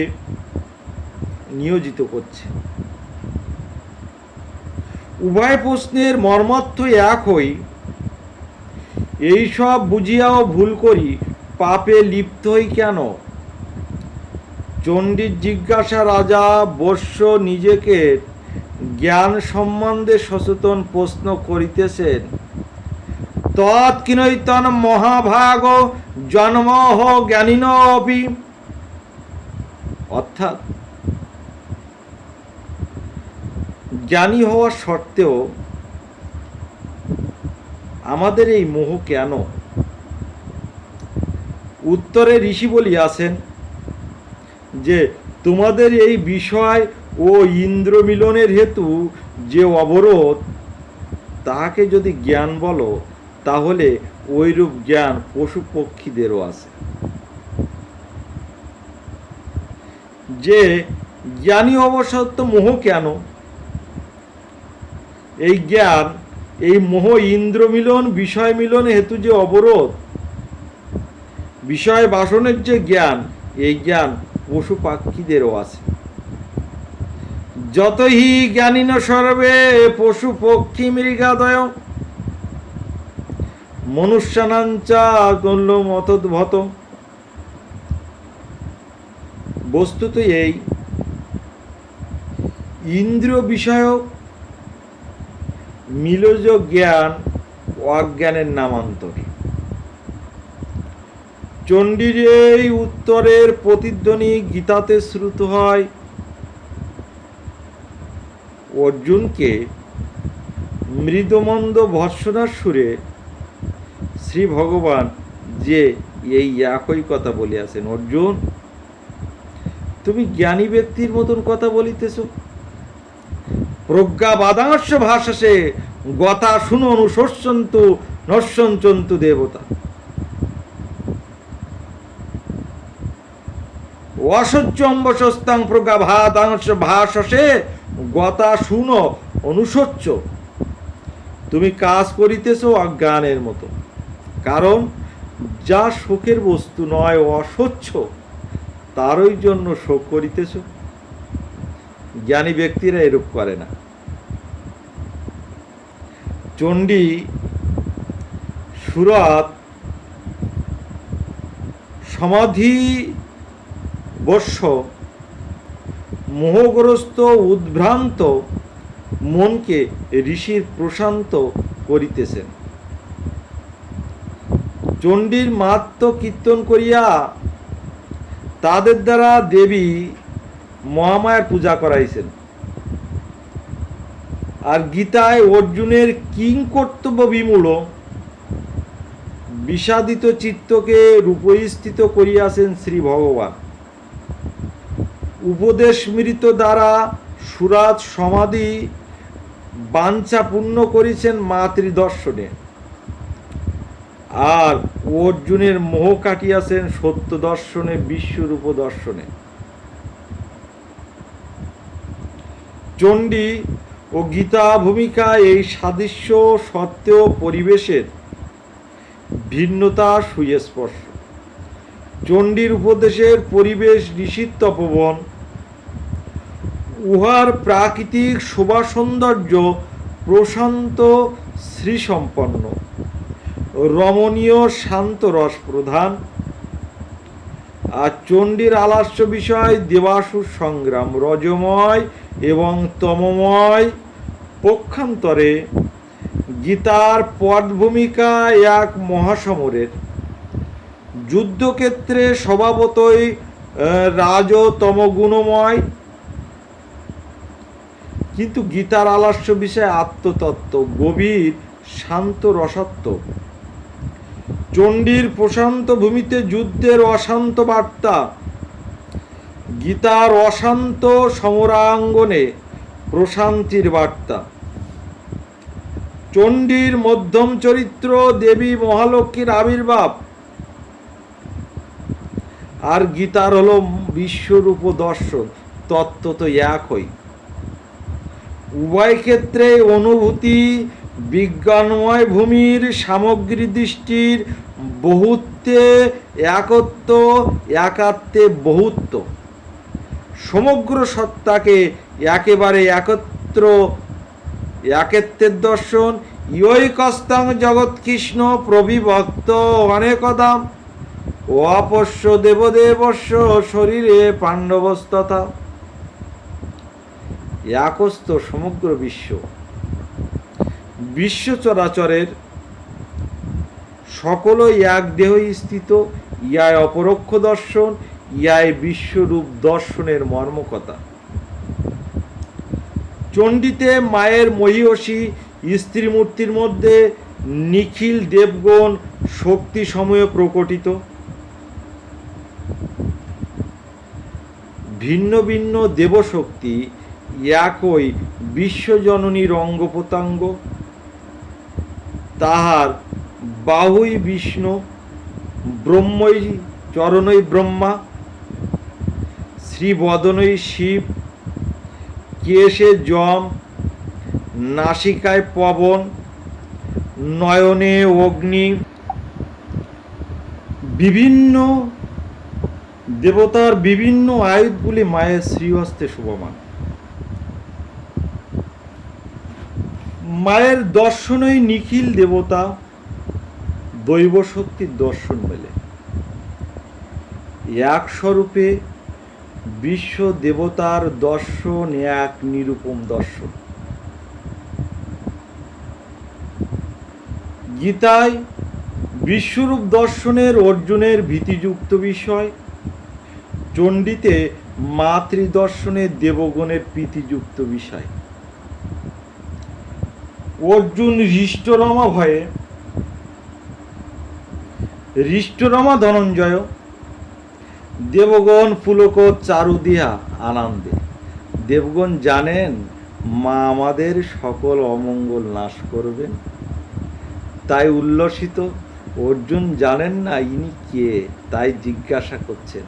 নিয়োজিত করছে? উভয় প্রশ্নের মর্মার্থ এক হই। এইসব বুঝিয়াও ভুল করি, পাপে লিপ্ত হই কেন? চণ্ডীর জিজ্ঞাসা রাজা বৎস নিজেকে জ্ঞান সম্বন্ধে সচেতন প্রশ্ন করিতেছেন। তৎকিনৈতন মহাভাগ জন্মহ জ্ঞানীন অপি। অর্থাৎ জ্ঞানী হওয়া সত্ত্বেও আমাদের এই মোহ কেন? উত্তরে ঋষি বলিয়াছেন যে তোমাদের এই বিষয় ও ইন্দ্র মিলনের হেতু যে অবরোধ, তাহাকে যদি জ্ঞান বলো তাহলে ওইরূপ জ্ঞান পশু পক্ষীদেরও আছে। যে জ্ঞানী অবসত্ব মোহ কেন? এই জ্ঞান, এই মোহ ইন্দ্র মিলন বিষয় মিলন হেতু যে অবরোধ, বিষয় বাসনের যে জ্ঞান, এই জ্ঞান পশু পাখিদেরও আছে। যতহি জ্ঞানীন সর্বে পশু পক্ষী মৃগাদয় মনুষ্যানাঞ্চা মতদ্ভত। বস্তুত এই ইন্দ্রিয় বিষয়ক মিলজ জ্ঞান অজ্ঞানের নামান্তর। চণ্ডীর এই উত্তরের প্রতিধ্বনি গীতাতে শ্রুত হয়। অর্জুনকে মৃদুমন্দ ভর্ৎসনার সুরে শ্রী ভগবান যে এই একই কথা বলিয়াছেন, অর্জুন তুমি জ্ঞানী ব্যক্তির মতন কথা বলিতেছ। প্রজ্ঞা বাদাংশ ভাষাসে গতা শুনো অনুশস্যন্তু নশ্বন্তু দেবতা। অসহ্যম্বস্তাং প্রজ্ঞা ভাদাংশ ভাষসে গতা শুনো অনুশোচ্য। তুমি কাজ করিতেছ অজ্ঞানের মতো, কারণ যা শোকের বস্তু নয়, অস্বচ্ছ, তারই জন্য শোক করিতেছ। জ্ঞানী ব্যক্তিরা এরূপ করে না। চণ্ডী সুরত সমাধি বর্ষ মোহগ্রস্ত উদ্ভ্রান্ত মনকে ঋষির প্রশান্ত করিতেছেন। চণ্ডীর মাত্র কীর্তন করিয়া তাদের দ্বারা দেবী মহামায়ার পূজা করাইছেন। আর গীতায় অর্জুনের কিং কর্তব্য বিমূঢ় বিষাদিত চিত্তকে রূপস্থিত করিয়াছেন শ্রী ভগবান। উপদেশ মৃত দ্বারা সুরাত সমাধি বাঞ্ছা পূর্ণ করেছেন মাতৃদর্শনে। আর অর্জুনের মোহ কাটিয়াছেন সত্য দর্শনে, বিশ্বরূপ দর্শনে। চণ্ডী ও গীতা ভূমিকা এই সাদৃশ্য সত্ত্বেও পরিবেশের ভিন্নতা সুস্পষ্ট। চণ্ডীর উপদেশের পরিবেশ ঋষির তপবন, উহার প্রাকৃতিক শোভা সৌন্দর্য প্রশান্ত শ্রীসম্পন্ন, রমণীয় শান্ত রস প্রধান। আর চণ্ডীর আলাস্য বিষয় দেবাসুর সংগ্রাম, রজময় এবং তমময়। পক্ষান্তরে গীতার পটভূমিকা এক মহাসমরের। যুদ্ধক্ষেত্রে স্বভাবতই রাজতমগুণময়, কিন্তু গীতার আলস্য বিষয় আত্মতত্ত্ব, গভীর শান্ত রসাত্মক। চণ্ডীর প্রশান্ত ভূমিতে যুদ্ধের অশান্ত বার্তা, গীতার অশান্ত সমরাঙ্গনে প্রশান্তির বার্তা। চণ্ডীর মধ্যম চরিত্র দেবী মহালক্ষ্মীর আবির্ভাব, আর গীতার হলো বিশ্বরূপ দর্শন, তত্ত্ব তো একই। উভয় ক্ষেত্রে অনুভূতি বিজ্ঞানময় ভূমির সামগ্রী দৃষ্টির বহুত্বে একত্ব, একাত্মে বহুত্ব। সমগ্র সত্তাকে একেবারে একত্বের দর্শন। ইয়ৈকস্তং জগৎকৃষ্ণ প্রবিভক্ত অনেকদাম অপশ্য দেবদেবস্য শরীরে পাণ্ডবস্তথা। একস্ত সমগ্র বিশ্ব চরাচরের সকলই এক দেহই স্থিত। ইহাই অপরোক্ষ দর্শন, ইহাই বিশ্বরূপ দর্শনের মর্মকথা। চণ্ডীতে মায়ের মহীয়সী স্ত্রীমূর্তির মধ্যে নিখিল দেবগণ শক্তি সমূহ প্রকটিত। ভিন্ন ভিন্ন দেবশক্তি একই বিশ্বজননীর অঙ্গ প্রত্যঙ্গ। তাহার বাহুই বিষ্ণু, ব্রহ্মই চরণই ব্রহ্মা, শ্রীবদনই শিব, কেশে যম, নাসিকায় পবন, নয়নে অগ্নি। বিভিন্ন দেবতার বিভিন্ন আয়ুধগুলি মায়ের শ্রীহস্তে শোভমান। মায়ের দর্শনই নিখিল দেবতা দৈব শক্তির দর্শন মেলে। এক স্বরূপে বিশ্ব দেবতার দর্শন এক নিরূপম দর্শন। গীতায় বিশ্বরূপ দর্শনের অর্জুনের ভীতিযুক্ত বিষয়, চণ্ডীতে মাতৃদর্শনের দেবগণের প্রীতিযুক্ত বিষয়। অর্জুন হৃষ্টরমা ভয়ে, হৃষ্টরমা ধনঞ্জয়, দেবগণ পুলক চারুদিহা আনন্দে। দেবগণ জানেন মা আমাদের সকল অমঙ্গল নাশ করবেন, তাই উল্লসিত। অর্জুন জানেন না ইনি কে, তাই জিজ্ঞাসা করছেন,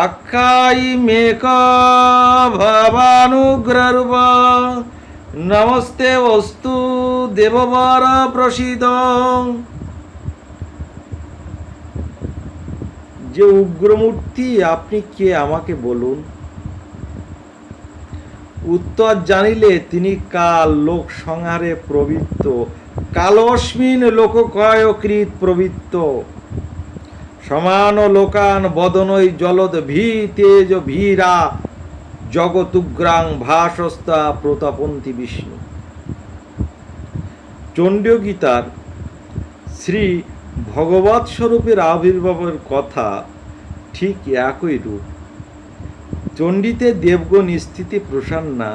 আখ্যাই মেক ভাবানুগ্ররূপ নমস্তে অস্তু দেববর প্রসিদ। যে উগ্রমূর্তি আপনি কে আমাকে বলুন। উত্তর জানিলে তিনি কাল লোক সংহারে প্রবৃত্ত, কালস্মিন লোকক্ষয়কৃত প্রবৃত্ত। সমান লোকান বদনৈ জলদ ভী তেজ ভীরা জগতুগ্রাং ভাসস্তা প্রতাপন্তি বিষ্ণু। চণ্ডীয় গীতার শ্রী ভগবৎ স্বরূপের আবির্ভাবের কথা ঠিক একই রূপ। চণ্ডীতে দেবগণ স্থিতি প্রসন্না,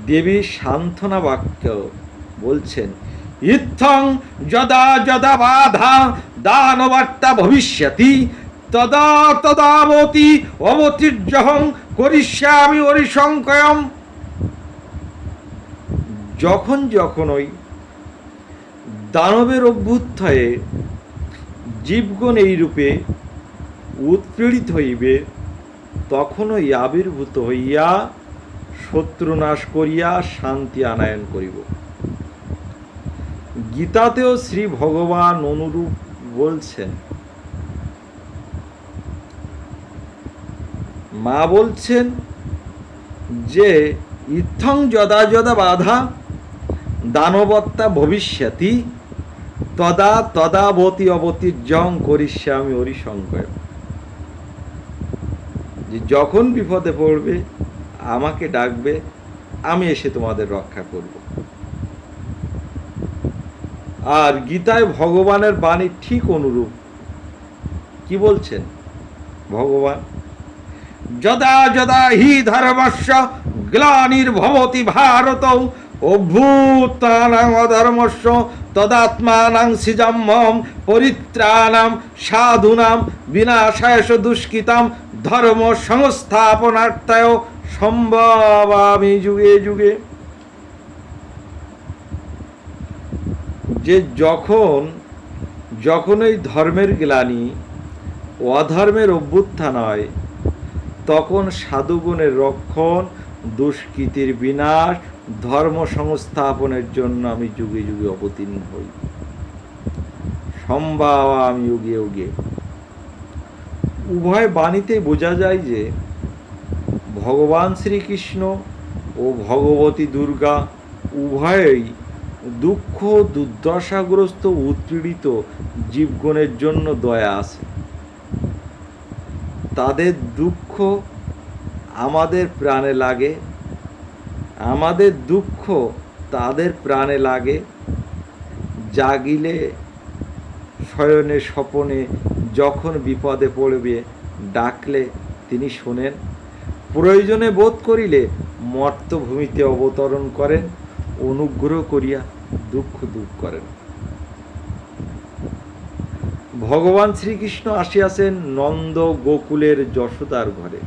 দেবীর সান্ত্বনা বাক্য বলছেন, ইত্থং যদা যদা বাধা দানবার্তা ভবিষ্যতি তদা তদাবতি অবতীর্যহং করিষ্যামি অরিসংকয়ম। যখন যখন ওই দানবের অভ্যুত্থায়ে জীবগণ এই রূপে উৎপীড়িত হইবে, তখনই আবির্ভূত হইয়া শত্রুনাশ করিয়া শান্তি আনয়ন করিব। গীতাতেও শ্রী ভগবান অনুরূপ বলছেন। মা বলছেন যে ইত্থং যদা যদা বাধা দানবত্তা ভবিষ্যতি তদা তদাবতি অবতীর্যং করিষ্যামি হরিসংকয়। যে যখন বিপদে পড়বে আমাকে ডাকবে, আমি এসে তোমাদের রক্ষা করব। আর গীতায় ভগবানের বাণী ঠিক অনুরূপ। কি বলছেন ভগবান? যদা যদা হি ধর্মস্য গ্লানির্ভবতি ভারত অভ্যুত্থানাং অধর্মস্য তদাত্মানাং সৃজম্যহং পরিত্রাণাং সাধূনাং বিনাশায় দুষ্কৃতাং ধর্ম সংস্থাপনার্থায় সম্ভবামি যুগে যুগে। যে যখন এই ধর্মের গ্লানি, অধর্মের অভ্যুত্থান হয়, তখন সাধুগুণের রক্ষণ, দুষ্কৃতির বিনাশ, ধর্ম সংস্থাপনের জন্য আমি যুগে যুগে অবতীর্ণ হই। সম্ভাবামি যুগে যুগে। উভয় বাণীতে বোঝা যায় যে ভগবান শ্রীকৃষ্ণ ও ভগবতী দুর্গা উভয়ই দুঃখ দুর্দশাগ্রস্ত উৎপীড়িত জীবগণের জন্য দয়া আছে। তাদের দুঃখ আমাদের প্রাণে লাগে, আমাদের দুঃখ তাদের প্রাণে লাগে। জাগিলে শয়নে স্বপনে যখন বিপদে পড়বে ডাকলে তিনি শোনেন, প্রয়োজনে বোধ করিলে মর্তভূমিতে অবতরণ করেন, অনুগ্রহ করিয়া দুঃখ দূর করেন। ভগবান শ্রীকৃষ্ণ আসিয়াছেন নন্দ গোকুলের যশোদার ঘরে।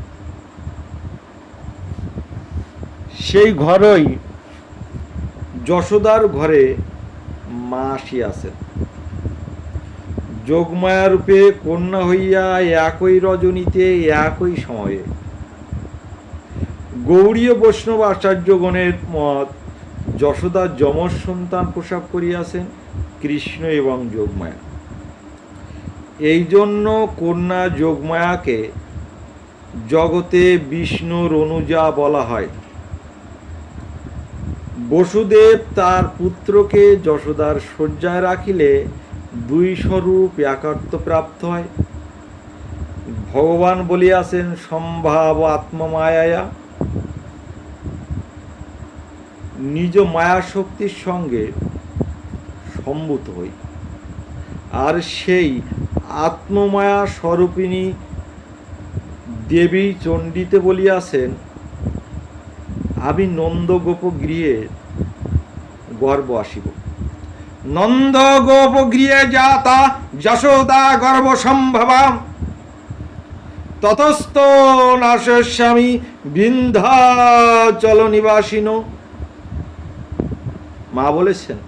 সেই ঘরেই যশোদার ঘরে মা আসিয়াছেন যোগমায়া রূপে কন্যা হইয়া একই রজনীতে একই সময়ে। গৌড়ীয় বৈষ্ণব আচার্যগণের মত যশোদার যমজ সন্তান প্রসব করিয়াছেন কৃষ্ণ এবং যোগমায়া। এই জন্য কন্যা যোগমায়াকে জগতে বিষ্ণুর অনুজা বলা হয়। বসুদেব তার পুত্রকে যশোদার শয্যায় রাখিলে দুই স্বরূপ একাত্ম প্রাপ্ত হয়। ভগবান বলিয়াছেন সম্ভাব আত্মমায়া, নিজ মায়া শক্তির সঙ্গে সম্ভূত হই। আর সেই আত্মমায়া স্বরূপিণী দেবী চণ্ডীতে বলিয়াছেন আমি নন্দগোপ গৃহে গর্ব আসিব। নন্দগোপ গৃহে জাতা যশোদা গর্ব সম্ভবা ততস্থ নাশস্বামী বিন্ধ্যাচল নিবাসিন। মা বলেছেন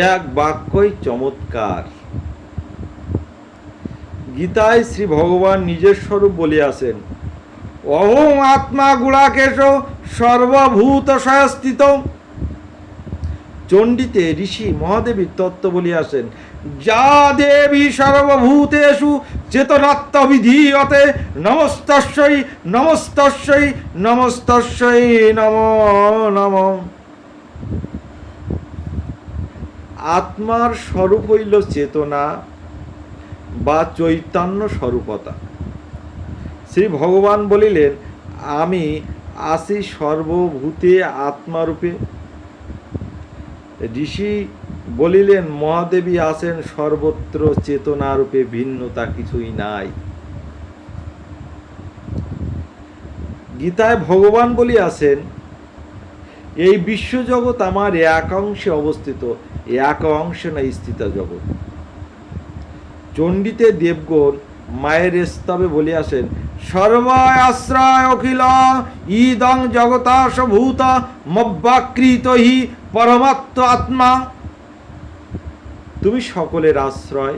এক বাক্যই চমৎকার। গীতায় শ্রী ভগবান নিজের স্বরূপ বলিয়াছেন অহং আত্মা গুড়াকেশ সর্বভূত সয়স্থিত। চণ্ডীতে ঋষি মহাদেবীর তত্ত্ব বলিয়াছেন যা দেবী সর্বভূতেষু চেতনাত্মবিধীয়তে নমস্তস্যৈ নমস্তস্যৈ নমস্তস্যৈ নমো নমঃ। আত্মার স্বরূপ হইল চেতনা বা চৈতন্য স্বরূপতা। শ্রী ভগবান বলিলেন আমি আসি সর্বভূতে আত্মারূপে। ঋষি বলিলেন মহাদেবী আছেন সর্বত্র চেতনারূপে, ভিন্নতা কিছুই নাই। গীতায় ভগবান বলিয়াছেন এই বিশ্বজগৎ আমার এক অংশে অবস্থিত, এক অংশে না স্থিত জগৎ। চণ্ডীতে দেবগণ মায়ের স্তবে বলিয়াছেন সর্বায় আশ্রয় অখিল ইদং জগতাসভূত মব্যাকৃত হি পরমাত্ম আত্মা। তুমি সকলের আশ্রয়,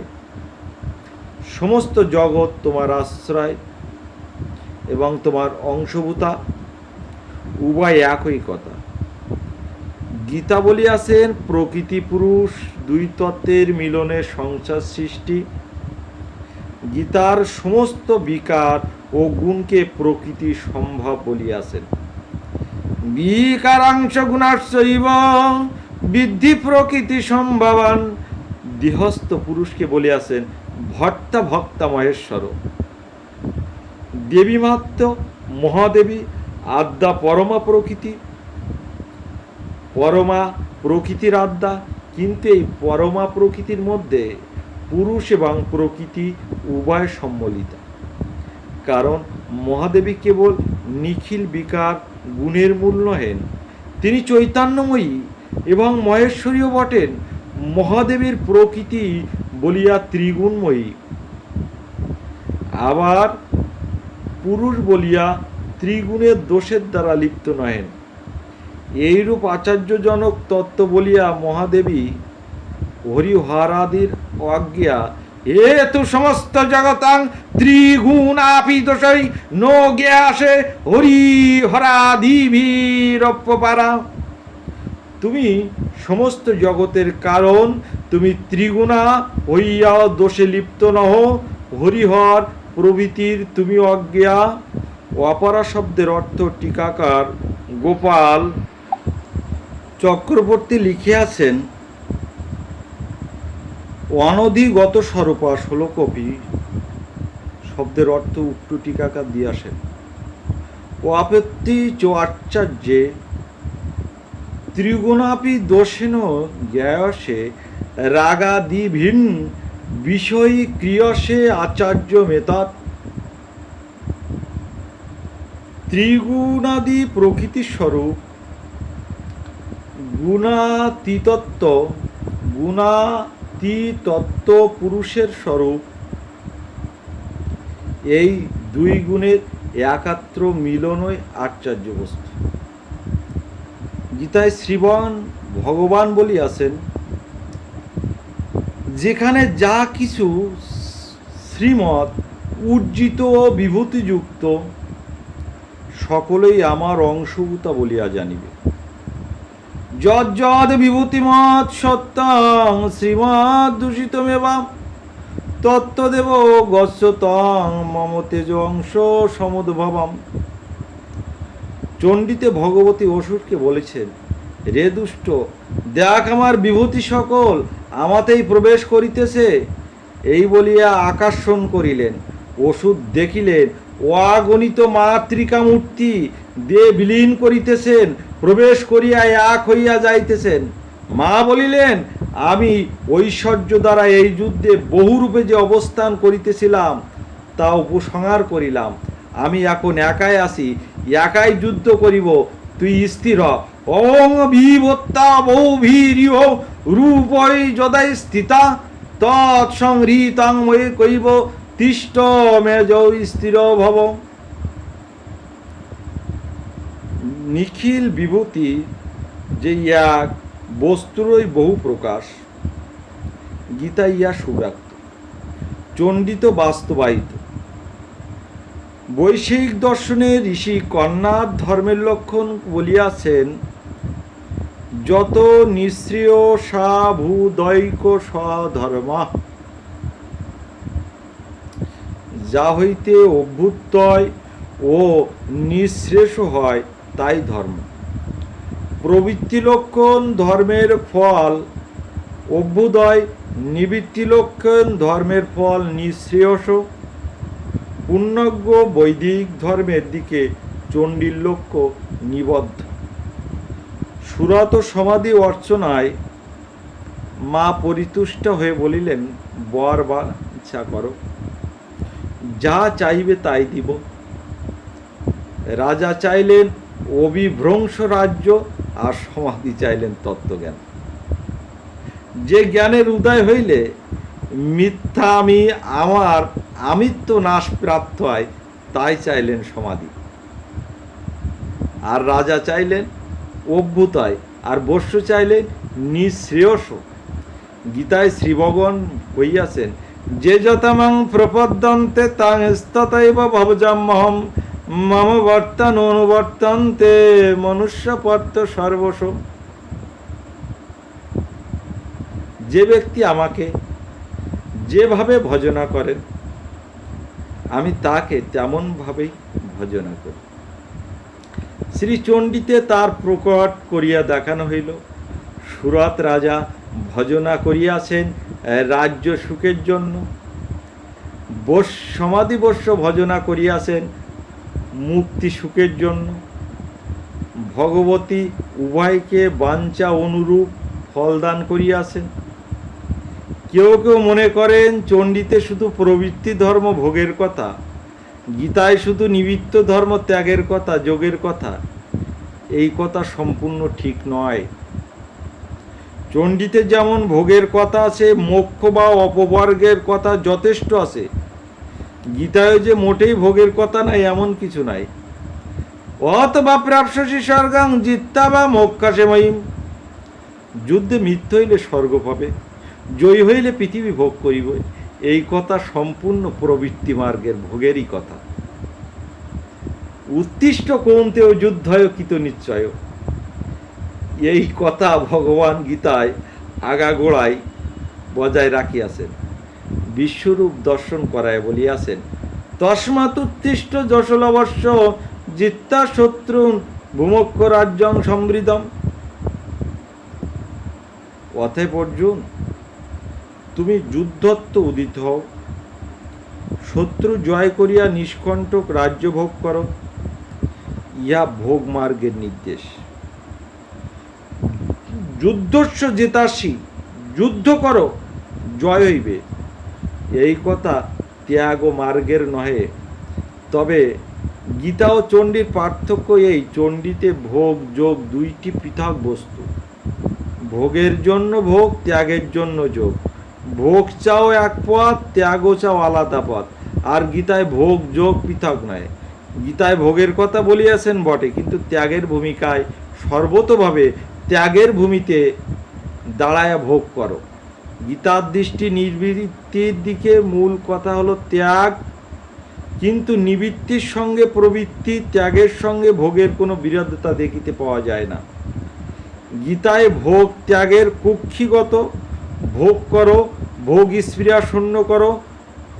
সমস্ত জগৎ তোমার আশ্রয় এবং তোমার অংশভূতা, উভয় একই কথা। গীতা বলিয়াছেন প্রকৃতি পুরুষ দুই তত্ত্বের মিলনে সংসার সৃষ্টি। গীতার সমস্ত বিকার ও গুণকে প্রকৃতি সম্ভব বলিয়াছেন। বিকারাংশ গুণাশ্চৈব বৃদ্ধি প্রকৃতি সম্ভবান। দেহস্থ পুরুষকে বলিয়াছেন ভর্তা ভক্তা মহেশ্বর। দেবী মাত্র মহাদেবী আদ্যা পরমা প্রকৃতি। পরমা প্রকৃতির আত্মা, কিন্তু এই পরমা প্রকৃতির মধ্যে পুরুষ এবং প্রকৃতি উভয় সম্মিলিত। কারণ মহাদেবী কেবল নিখিল বিকার গুণের মূল নহেন, তিনি চৈতন্যময়ী এবং মহেশ্বরীও বটেন। মহাদেবীর প্রকৃতি বলিয়া ত্রিগুণময়ী, আবার পুরুষ বলিয়া ত্রিগুণের দোষের দ্বারা লিপ্ত নহেন। এইরূপ আচার্যজনক তত্ত্ব বলিয়া মহাদেবী হরিহরাদির অজ্ঞা এ তু সমস্ত জগতাং ত্রিগুণাপি দোষই নো জ্ঞাসে হরিহরাদিভিরপ্যপারা। তুমি সমস্ত জগতের কারণ, তুমি ত্রিগুণা হইয়া দোষে লিপ্ত নহ, হরিহর প্রভৃতির তুমি অজ্ঞা। অপরা শব্দের অর্থ টিকাকার গোপাল চক্রবর্তী লিখিয়াছেন, অনধিগত স্বরূপা 16 কপি শব্দের অর্থ উক্ত টিকাকার দিয়াছেন। অপেত্তি চ আচার্যে ত্রিগুণাপি দোষেন জ্ঞায়সে রাগাদিভিন্ন বিষয়ী ক্রিয়সে আচার্য মেতাৎ। ত্রিগুণাদি প্রকৃতির স্বরূপ গুণাতীতত্ব পুরুষের স্বরূপ, এই দুই গুণের একাত্র মিলনই আচার্য বস্তু। গীতায় শ্রীবান ভগবান বলিয়াছেন, যেখানে যা কিছু শ্রীমৎ উজ্জিত ও বিভূতিযুক্ত সকলেই আমার অংশভূতা বলিয়া জানিবে। যজ্জদ বিভূতিমৎ সত্যং শ্রীমৎ দূষিতমেবা তত্ত্বদেব গচ্ছতং মম তেজ অংশ সমুদ্ভবম। চণ্ডীতে ভগবতী অসুরকে বলেছেন, রে দুষ্ট, দেখ আমার বিভূতি সকল আমাতেই প্রবেশ করিতেছে। এই বলিয়া আকর্ষণ করিলেন। অসুর দেখিলেন অগণিত মাতৃকা মূর্তি দিয়ে বিলীন করিতেছেন, প্রবেশ করিয়া এক হইয়া যাইতেছেন। মা বলিলেন, আমি ঐশ্বর্য দ্বারা এই যুদ্ধে বহুরূপে যে অবস্থান করিতেছিলাম তা উপসংহার করিলাম। আমি এখন একাই আসি, একাই যুদ্ধ করিব, তুই স্থির হ। ওং বিভত্তা বহুভীরিহ রূপৈ যদাই স্থিতা তৎসংহৃতাং ময়ে কৈব তিষ্ঠ মেজৌ স্থির ভব। নিখিল বিভূতি যে এক বস্তুরই বহু প্রকাশ, গীতা ইয়া সুব্যক্ত, চণ্ডিত বাস্তবায়িত। বৈষয়িক দর্শনে ঋষি কন্যার ধর্মের লক্ষণ বলিয়াছেন, যত নিঃশ্রেয় সা ভূদৈক স্বধর্মা, যা হইতে অভ্যুদয় ও নিঃশ্রেষ হয় তাই ধর্ম। প্রবৃত্তি লক্ষণ ধর্মের ফল অভ্যুদয়, নিবৃত্তি লক্ষণ ধর্মের ফল নিঃশ্রেয়স। পূর্ণজ্ঞ বৈদিক ধর্মের দিকে চণ্ডীর লক্ষ্য নিবদ্ধ। সুরত সমাধি অর্চনায় মা পরিতুষ্ট হয়ে বলিলেন, বর বা ইচ্ছা করো, যা চাইবে তাই দিব। রাজা চাইলেন অবিভ্রংশ রাজ্য, আর সমাধি চাইলেন তত্ত্বজ্ঞান। যে জ্ঞানের উদয় হইলে মিথ্যা আমি আমার আমিত্ব নাশ প্রাপ্ত হয়, তাই চাইলেন সমাধি। আর রাজা চাইলেন অভ্যুদয়, আর বৈশ্য চাইলেন নিঃশ্রেয়স। গীতায় শ্রী ভগবান কইয়াছেন, যে যতমাং প্রপদ্যন্তে তাং স্ততৈব ভবজাম্যহম মম বর্তন অনুবর্তন্তে মনুষ্য পত্ত সর্বস্ব। যে ব্যক্তি আমাকে যেভাবে ভজনা করেন, আমি তাকে তেমনভাবেই ভজনা করি। শ্রীচণ্ডীতে তার প্রকট করিয়া দেখানো হইল। সুরত রাজা ভজনা করিয়াছেন রাজ্য সুখের জন্য, সমাধি বৈশ্য ভজনা করিয়াছেন মুক্তি সুখের জন্য। ভগবতী উভয়কে বাঞ্ছা অনুরূপ ফলদান করিয়াছেন। কেউ কেউ মনে করেন চণ্ডীতে শুধু প্রবৃত্তি ধর্ম ভোগের কথা, গীতায় শুধু নিমিত্ত ধর্ম ত্যাগের কথা, যোগের কথা। এই কথা সম্পূর্ণ ঠিক নয়। চণ্ডীতে যেমন ভোগের কথা আছে, মোক্ষ বা অপবর্গের কথা যথেষ্ট আছে। গীতায় যে মোটেই ভোগের কথা নাই এমন কিছু নাই। অথবা প্রাপ্সসি স্বর্গাং জিত্তা বা মোক্ষাসে মহিম। যুদ্ধে মৃত্যু হইলে স্বর্গ পাবে, জয়ী হইলে পৃথিবী ভোগ করিব, এই কথা সম্পূর্ণ প্রবৃত্তি মার্গের ভোগেরই কথা। উত্তিষ্ট কৌন্তেয় যুদ্ধয় কৃত নিশ্চয়, এই কথা ভগবান গীতায় আগাগোড়ায় বজায় রাখিয়াছেন। বিশ্বরূপ দর্শন করায় বলিয়াছেন, তস্মাৎ উত্তিষ্ট যশলবস্য জিত্তা শত্রুন ভূমক্ষ রাজ্যং সমৃদ্ধম। অতএব অর্জুন, তুমি যুদ্ধত্ব উদিত হও, শত্রু জয় করিয়া নিষ্কণ্টক রাজ্য ভোগ করো, ইহা ভোগ মার্গের নির্দেশ। যুদ্ধস্য জেতাসি, যুদ্ধ করো জয় হইবে, এই কথা ত্যাগ ও মার্গের নহে। তবে গীতা ও চণ্ডীর পার্থক্য এই, চণ্ডীতে ভোগ যোগ দুইটি পৃথক বস্তু। ভোগের জন্য ভোগ, ত্যাগের জন্য যোগ। ভোগ চাও এক পথ, ত্যাগও চাও আলাদা পথ। আর গীতায় ভোগ যোগ পৃথক নয়। গীতায় ভোগের কথা বলিয়াছেন বটে, কিন্তু ত্যাগের ভূমিকায় সর্বতোভাবে ত্যাগের ভূমিতে দাঁড়ায়া ভোগ করো। গীতার দৃষ্টি নিবৃত্তির দিকে, মূল কথা হলো ত্যাগ, কিন্তু নিবৃত্তির সঙ্গে প্রবৃত্তি, ত্যাগের সঙ্গে ভোগের কোনো বিরোধতা দেখিতে পাওয়া যায় না। গীতায় ভোগ ত্যাগের কুক্ষিগত। ভোগ করো, ভোগ স্পৃহা শূন্য করো,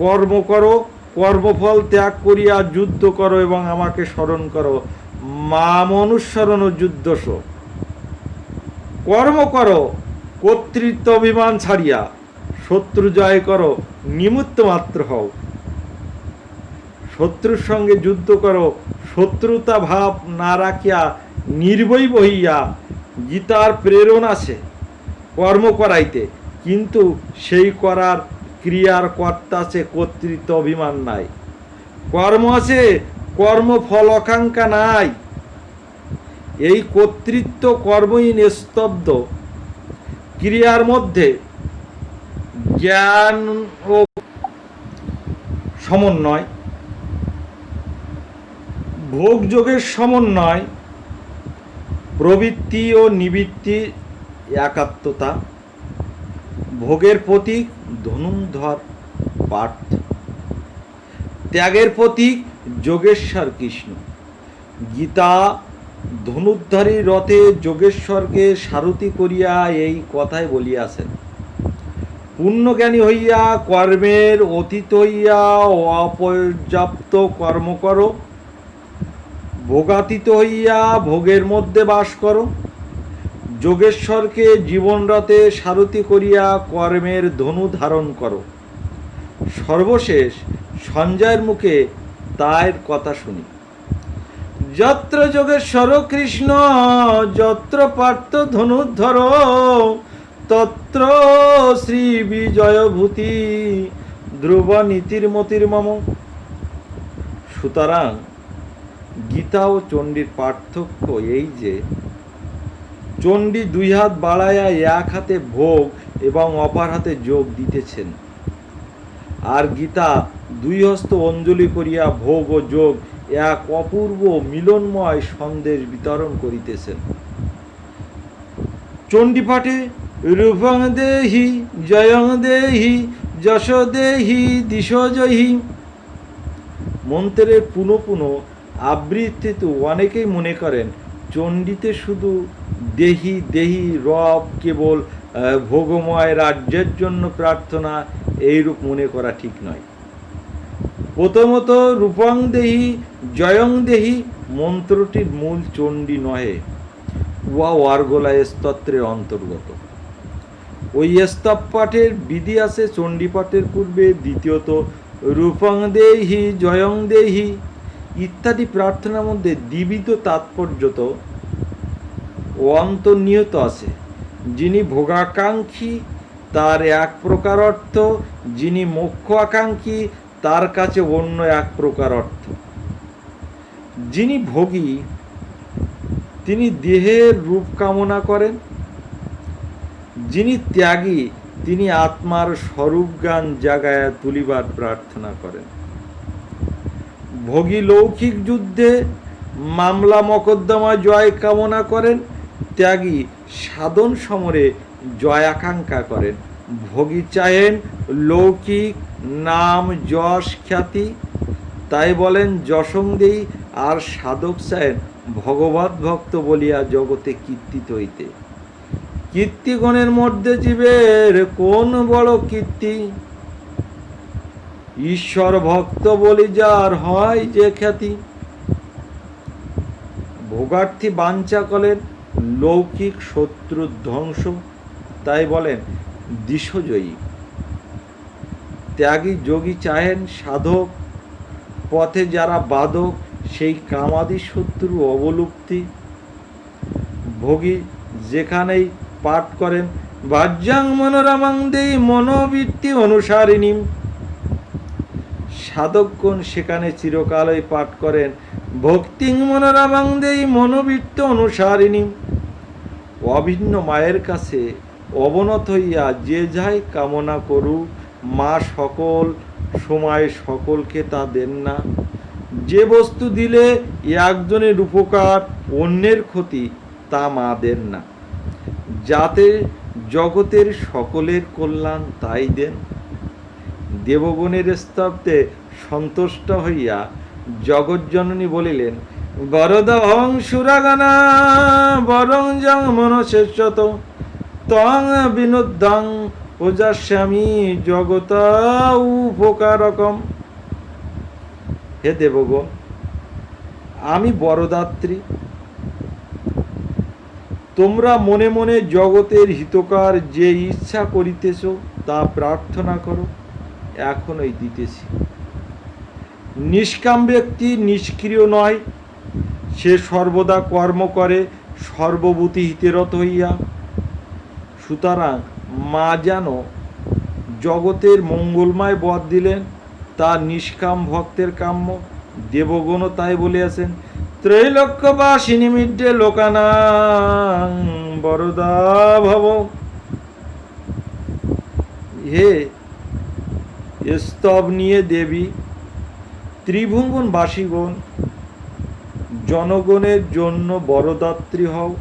কর্ম করো, কর্মফল ত্যাগ করিয়া যুদ্ধ করো এবং আমাকে স্মরণ করো, মাম অনুসরণ যুদ্ধস। কর্ম করো কর্তৃত্ব অভিমান ছাড়িয়া, শত্রু জয় করো, নিমিত্ত মাত্র হও। শত্রুর সঙ্গে যুদ্ধ করো, শত্রুতা ভাব না রাখিয়া নির্ভয় বহিয়া। গীতার প্রেরণ আছে কর্ম করাইতে, কিন্তু সেই করার ক্রিয়ার কর্তা আছে, কর্তৃত্ব অভিমান নাই। কর্ম আছে, কর্মফল আকাঙ্ক্ষা নাই। এই কর্তৃত্ব কর্মহীন স্তব্ধ ক্রিয়ার মধ্যে জ্ঞান ও সমন্বয়, ভোগযোগের সমন্বয়, প্রবৃত্তি ও নিবৃত্তির একাত্মতা। ভোগের প্রতীক ধনুর্ধর পার্থ, ত্যাগের প্রতীক যোগেশ্বর কৃষ্ণ। গীতা ধনুর্ধারী রথে যোগেশ্বরকে সারথি করিয়া এই কথাই বলিয়াছেন। পুণ্যজ্ঞানী হইয়া কর্মের অতীত হইয়া অপর্যাপ্ত কর্ম করো, ভোগাতীত হইয়া ভোগের মধ্যে বাস করো। যোগেশ্বরকে জীবনরথে সারথি করিয়া কর্মের ধনু ধারণ করো। সর্বশেষ সঞ্জয়ের মুখে তার কথা শুনি, যত্র যোগেশ্বর কৃষ্ণ যত্র পার্থ ধনুর্ধর, তত্র শ্রী বিজয়ভূতি ধ্রুব নীতির মতির মম। সুতরাং গীতা ও চণ্ডীর পার্থক্য এই যে, চণ্ডী দুই হাত বাড়াইয়া এক হাতে ভোগ এবং অপর হাতে যোগ দিতেছেন, আর গীতা দুই হস্ত অঞ্জলি করিয়া ভোগ ও যোগ এক অপূর্ব মিলনময় সন্দেশ বিতরণ করিতেছেন। চণ্ডী পাঠে রূপং দেহি জয়ং দেহি যশ দেহি দিশ জয়ী মন্ত্রের পুনঃ পুনঃ আবৃত্তিতে অনেকেই মনে করেন চণ্ডীতে শুধু দেহি দেহি রব কেবল ভোগময় রাজ্যের জন্য প্রার্থনা, এইরূপ মনে করা ঠিক নয়। প্রথমত রূপং দেহি জয়ং দেহি মন্ত্রটির মূল চণ্ডী নহে, উহা অর্গলা স্তোত্রের অন্তর্গত। ওই স্তব পাঠের বিধি আছে চণ্ডী পাঠের পূর্বে। দ্বিতীয়ত রূপং দেহি জয়ং দেহি ইত্যাদি প্রার্থনার মধ্যে দ্বিবিধ তাৎপর্যত ও অন্তর্নিহিত আছে। যিনি ভোগাকাঙ্ক্ষী তার এক প্রকার অর্থ, যিনি মোক্ষ আকাঙ্ক্ষী তার কাছে অন্য এক প্রকার অর্থ। যিনি ভোগী তিনি দেহের রূপ কামনা করেন, যিনি ত্যাগী তিনি আত্মার স্বরূপ জ্ঞান জাগায় তুলিবার প্রার্থনা করেন। ভোগী লৌকিক যুদ্ধে মামলা মকদ্দমা জয় কামনা করেন, ত্যাগী সাধন সমরে জয় আকাঙ্ক্ষা করেন। ভোগী চাহেন লৌকিক নাম যশ খ্যাতি, তাই বলেন যশংদেই, আর সাধক চাহেন ভগবত ভক্ত বলিয়া জগতে কীর্তিত হইতে। কীর্তিগণের মধ্যে জীবের কোন বড় কীর্তি, ঈশ্বর ভক্ত বলি যার হয় যে খ্যাতি। ভোগার্থী বাঞ্ছা করেন লৌকিক শত্রুর ধ্বংস, তাই বলেন দিশজয়ী। ত্যাগী যোগী চাহেন সাধক পথে যারা বাদক সেই কামাদি শত্রু অবলুপ্তি। ভোগী যেখানেই পাঠ করেন বাহ্যাং মনোরমাং দেই মনোবৃত্তি অনুসারিণী, সাধকগণ সেখানে চিরকালই পাঠ করেন ভক্তিং মনোরমাং দেই মনোবৃত্তি অনুসারিণী। অভিন্ন মায়ের কাছে অবনত হইয়া যে যাই কামনা করুক, মা সকল সময় সকলকে তা দেন না। যে বস্তু দিলে একজনের উপকার অন্যের ক্ষতি তা মা দেন না, যাতে জগতের সকলের কল্যাণ তাই দেন। দেবগণের স্তব্ধে সন্তুষ্ট হইয়া জগজ্জননী বলিলেন বরদহং সুরাগনা বরং জং মনশেষত তং বিনোদ্যং ওজাস্যামি জগত উপকারকম। হে দেবগণ, আমি বরদাত্রী, তোমরা মনে মনে জগতের হিতকার যে ইচ্ছা করিতেছ তা প্রার্থনা করো, এখনই দিতেছি। নিষ্কাম ব্যক্তি নিষ্ক্রিয় নয়, সে সর্বদা কর্ম করে সর্বভূতি হিতেরত হইয়া। সুতরাং মা যেন জগতের মঙ্গলময় বর দিলেন, তা নিষ্কাম ভক্তের কাম্য। দেবগণও তাই বলিয়াছেন ত্রৈলোক্যবাসিনী মিড্ডে লোকানাং বরদা ভব। হে স্তব নিয়ে দেবী, ত্রিভুবনবাসীগণ জনগণের জন্য বরদাত্রী হও।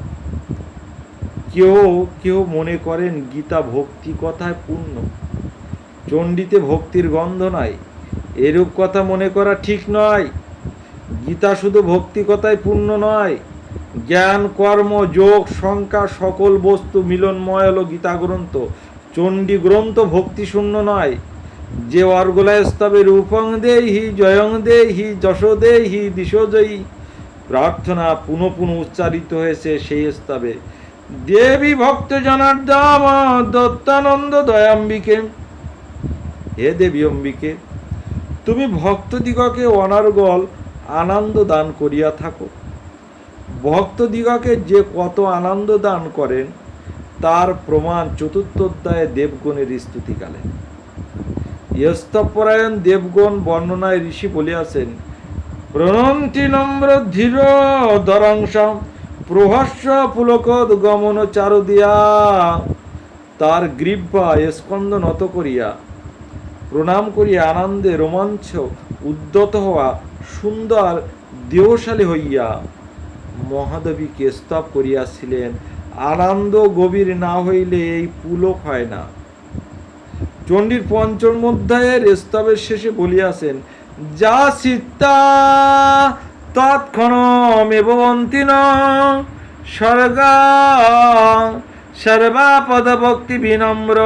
কেউ কেউ মনে করেন গীতা ভক্তি কথায় পূর্ণ, চণ্ডীতে ভক্তির গন্ধ নাই। এরূপ কথা মনে করা ঠিক নয়। গীতা শুধু ভক্তি কথায় পূর্ণ নয়, জ্ঞান কর্ম যোগ সংখ্যা সকল বস্তু মিলনময় হল গীতা গ্রন্থ। চণ্ডী গ্রন্থ ভক্তি শূন্য নয়। যে অর্গলায় স্তবে রূপং দেহি জয়ং দেহি যশ দেহি দিশজয়ী প্রার্থনা পুনঃ পুনঃ উচ্চারিত হয়েছে সেই স্তবে দেবী ভক্ত জনার্দন দত্তানন্দ দয়াম্বিকে। হে দেবী অম্বিকে, তুমি ভক্তদিগকে অনার্গল আনন্দ দান করিয়া থাকো। ভক্তদিগকে যে কত আনন্দ দান করেন তার প্রমাণ চতুর্থ অধ্যায়ে দেবগণের স্তুতিকালে। স্তবপরায়ণ দেবগণ বর্ণনায় ঋষি বলিয়াছেন প্রণন্তি নম্র ধীর দরাংশ প্রহস্য পুলকদ গমন চারু দিয়া। তার গ্রীবা স্কন্দ নত করিয়া প্রণাম করিয়া আনন্দে রোমাঞ্চ উদ্যত হওয়া সুন্দর দেহশালী হইয়া মহাদেবীকে স্তব করিয়াছিলেন। আনন্দ গভীর না হইলে এই পুলক হয় না। চণ্ডীর পঞ্চম অধ্যায়ের স্তবের শেষে বলিয়াছেন যা চিত্তা তৎক্ষণমেবন্তি ন স্বর্গা সর্বাপদ ভক্তি বিনম্র।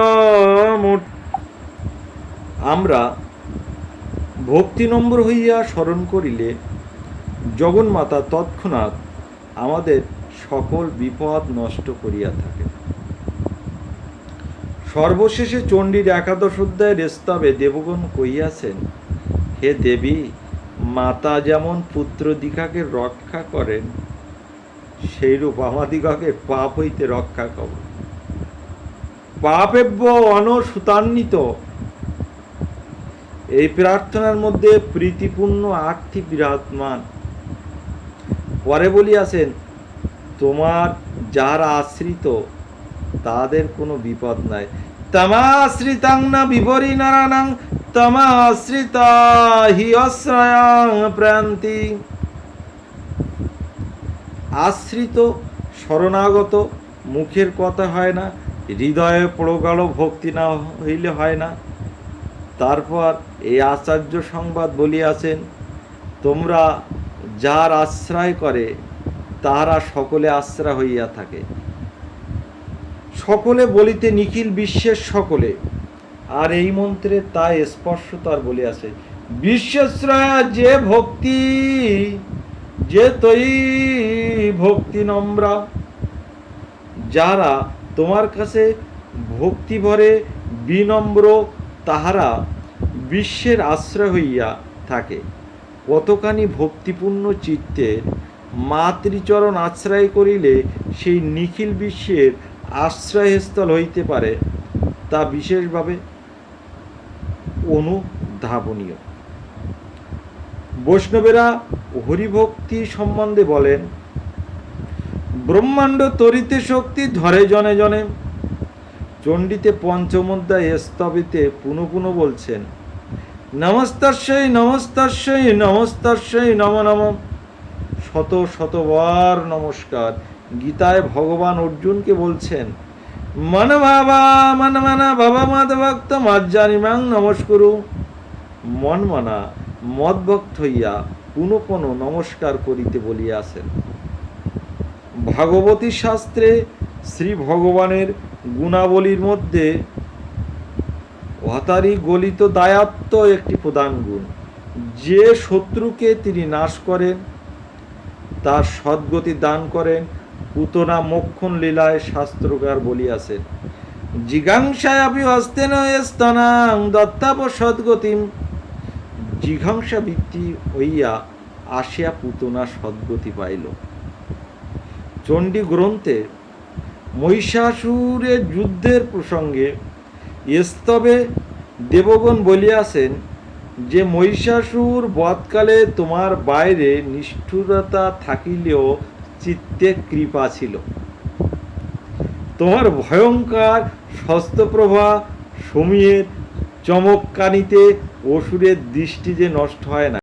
আমরা ভক্তিনম্র হইয়া স্মরণ করিলে জগন্মাতা তৎক্ষণাৎ আমাদের সকল বিপদ নষ্ট করিয়া থাকে। সর্বশেষে চণ্ডীর একাদশ অধ্যায়ের স্তবে দেবগণ কহিয়াছেন হে দেবী, মাতা যেমন পুত্র দীঘাকে রক্ষা করেন সেইরূপ আমাদিগকে পাপ হইতে রক্ষা কর। পাপেব্য অনসুতান্বিত, এই প্রার্থনার মধ্যে প্রীতিপূর্ণ আর্থি বিরাজমান। পরে বলিয়াছেন, তোমার যারা আশ্রিত তাদের কোনো বিপদ নাই। তমাশ্রিতাং না বিপরিণারাণাং তমাশ্রিতা হি আশ্রয়াং প্রান্তি। আশ্রিত শরণাগত মুখের কথা হয় না, হৃদয়ে প্রগাঢ় ভক্তি না হইলে হয় না। তারপর এই আচার্য সংবাদ বলিয়াছেন, তোমরা যার আশ্রয় করে তাহারা সকলে আশ্রয় হইয়া থাকে। সকলে বলিতে নিখিল বিশ্বের সকলে, আর এই মন্ত্রে তাই স্পষ্টতর বলিয়াছে, বিশ্বেশ্রয়া যে ভক্তি, যে তৈ ভক্তি নম্রা। যারা তোমার কাছে ভক্তি ভরে বিনম্র, তাহারা বিশ্বের আশ্রয় হইয়া থাকে। কতখানি ভক্তিপূর্ণ চিত্তে মাতৃচরণ আশ্রয় করিলে সেই নিখিল বিশ্বের আশ্রয়স্থল হইতে পারে, তা বিশেষভাবে অনুধাবনীয়। বৈষ্ণবেরা হরিভক্তি সম্বন্ধে বলেন, ব্রহ্মাণ্ড তরিতে শক্তি ধরে জনে জনে। চণ্ডীতে পঞ্চম অধ্যায় স্তবেতে পুনঃ পুনঃ বলছেন, নমস্তস্যৈ নমস্তস্যৈ নমস্তস্যৈ নম নম। শত শতবার নমস্কার। গীতায় ভগবান অর্জুনকে বলছেন, মন ভাবা মন মানা ভাবা মদ ভক্ত মজ্জানিমাং নমস্কুরু। মন মানা মদভক্ত হইয়া পুনঃ পুনঃ নমস্কার করিতে বলিয়াছেন। ভাগবতী শাস্ত্রে শ্রী ভগবানের গুণাবলীর মধ্যে অতারি গলিত দায়াত্ব একটি প্রধান গুণ। যে শত্রুকে তিনি নাশ করেন, তার সদ্গতি দান করেন। পুতনা মোক্ষণ লীলায় শাস্ত্রকার বলিয়াছেন, জিঘাংসায় আপি হস্তেন স্তনাং দত্তাপ সদ্গতিম। জিঘাংসা বৃত্তি হইয়া আসিয়া পুতনা সদ্গতি পাইল। চণ্ডী গ্রন্থে মহিষাসুরের যুদ্ধের প্রসঙ্গে স্তবে দেবগণ বলিয়াছেন যে, মহিষাসুর বধকালে তোমার বাইরে নিষ্ঠুরতা থাকিলেও চিত্তে কৃপা ছিল। তোমার ভয়ঙ্কর শস্ত্রপ্রভা সমীহের চমৎকারিতে অসুরের দৃষ্টি যে নষ্ট হয় না।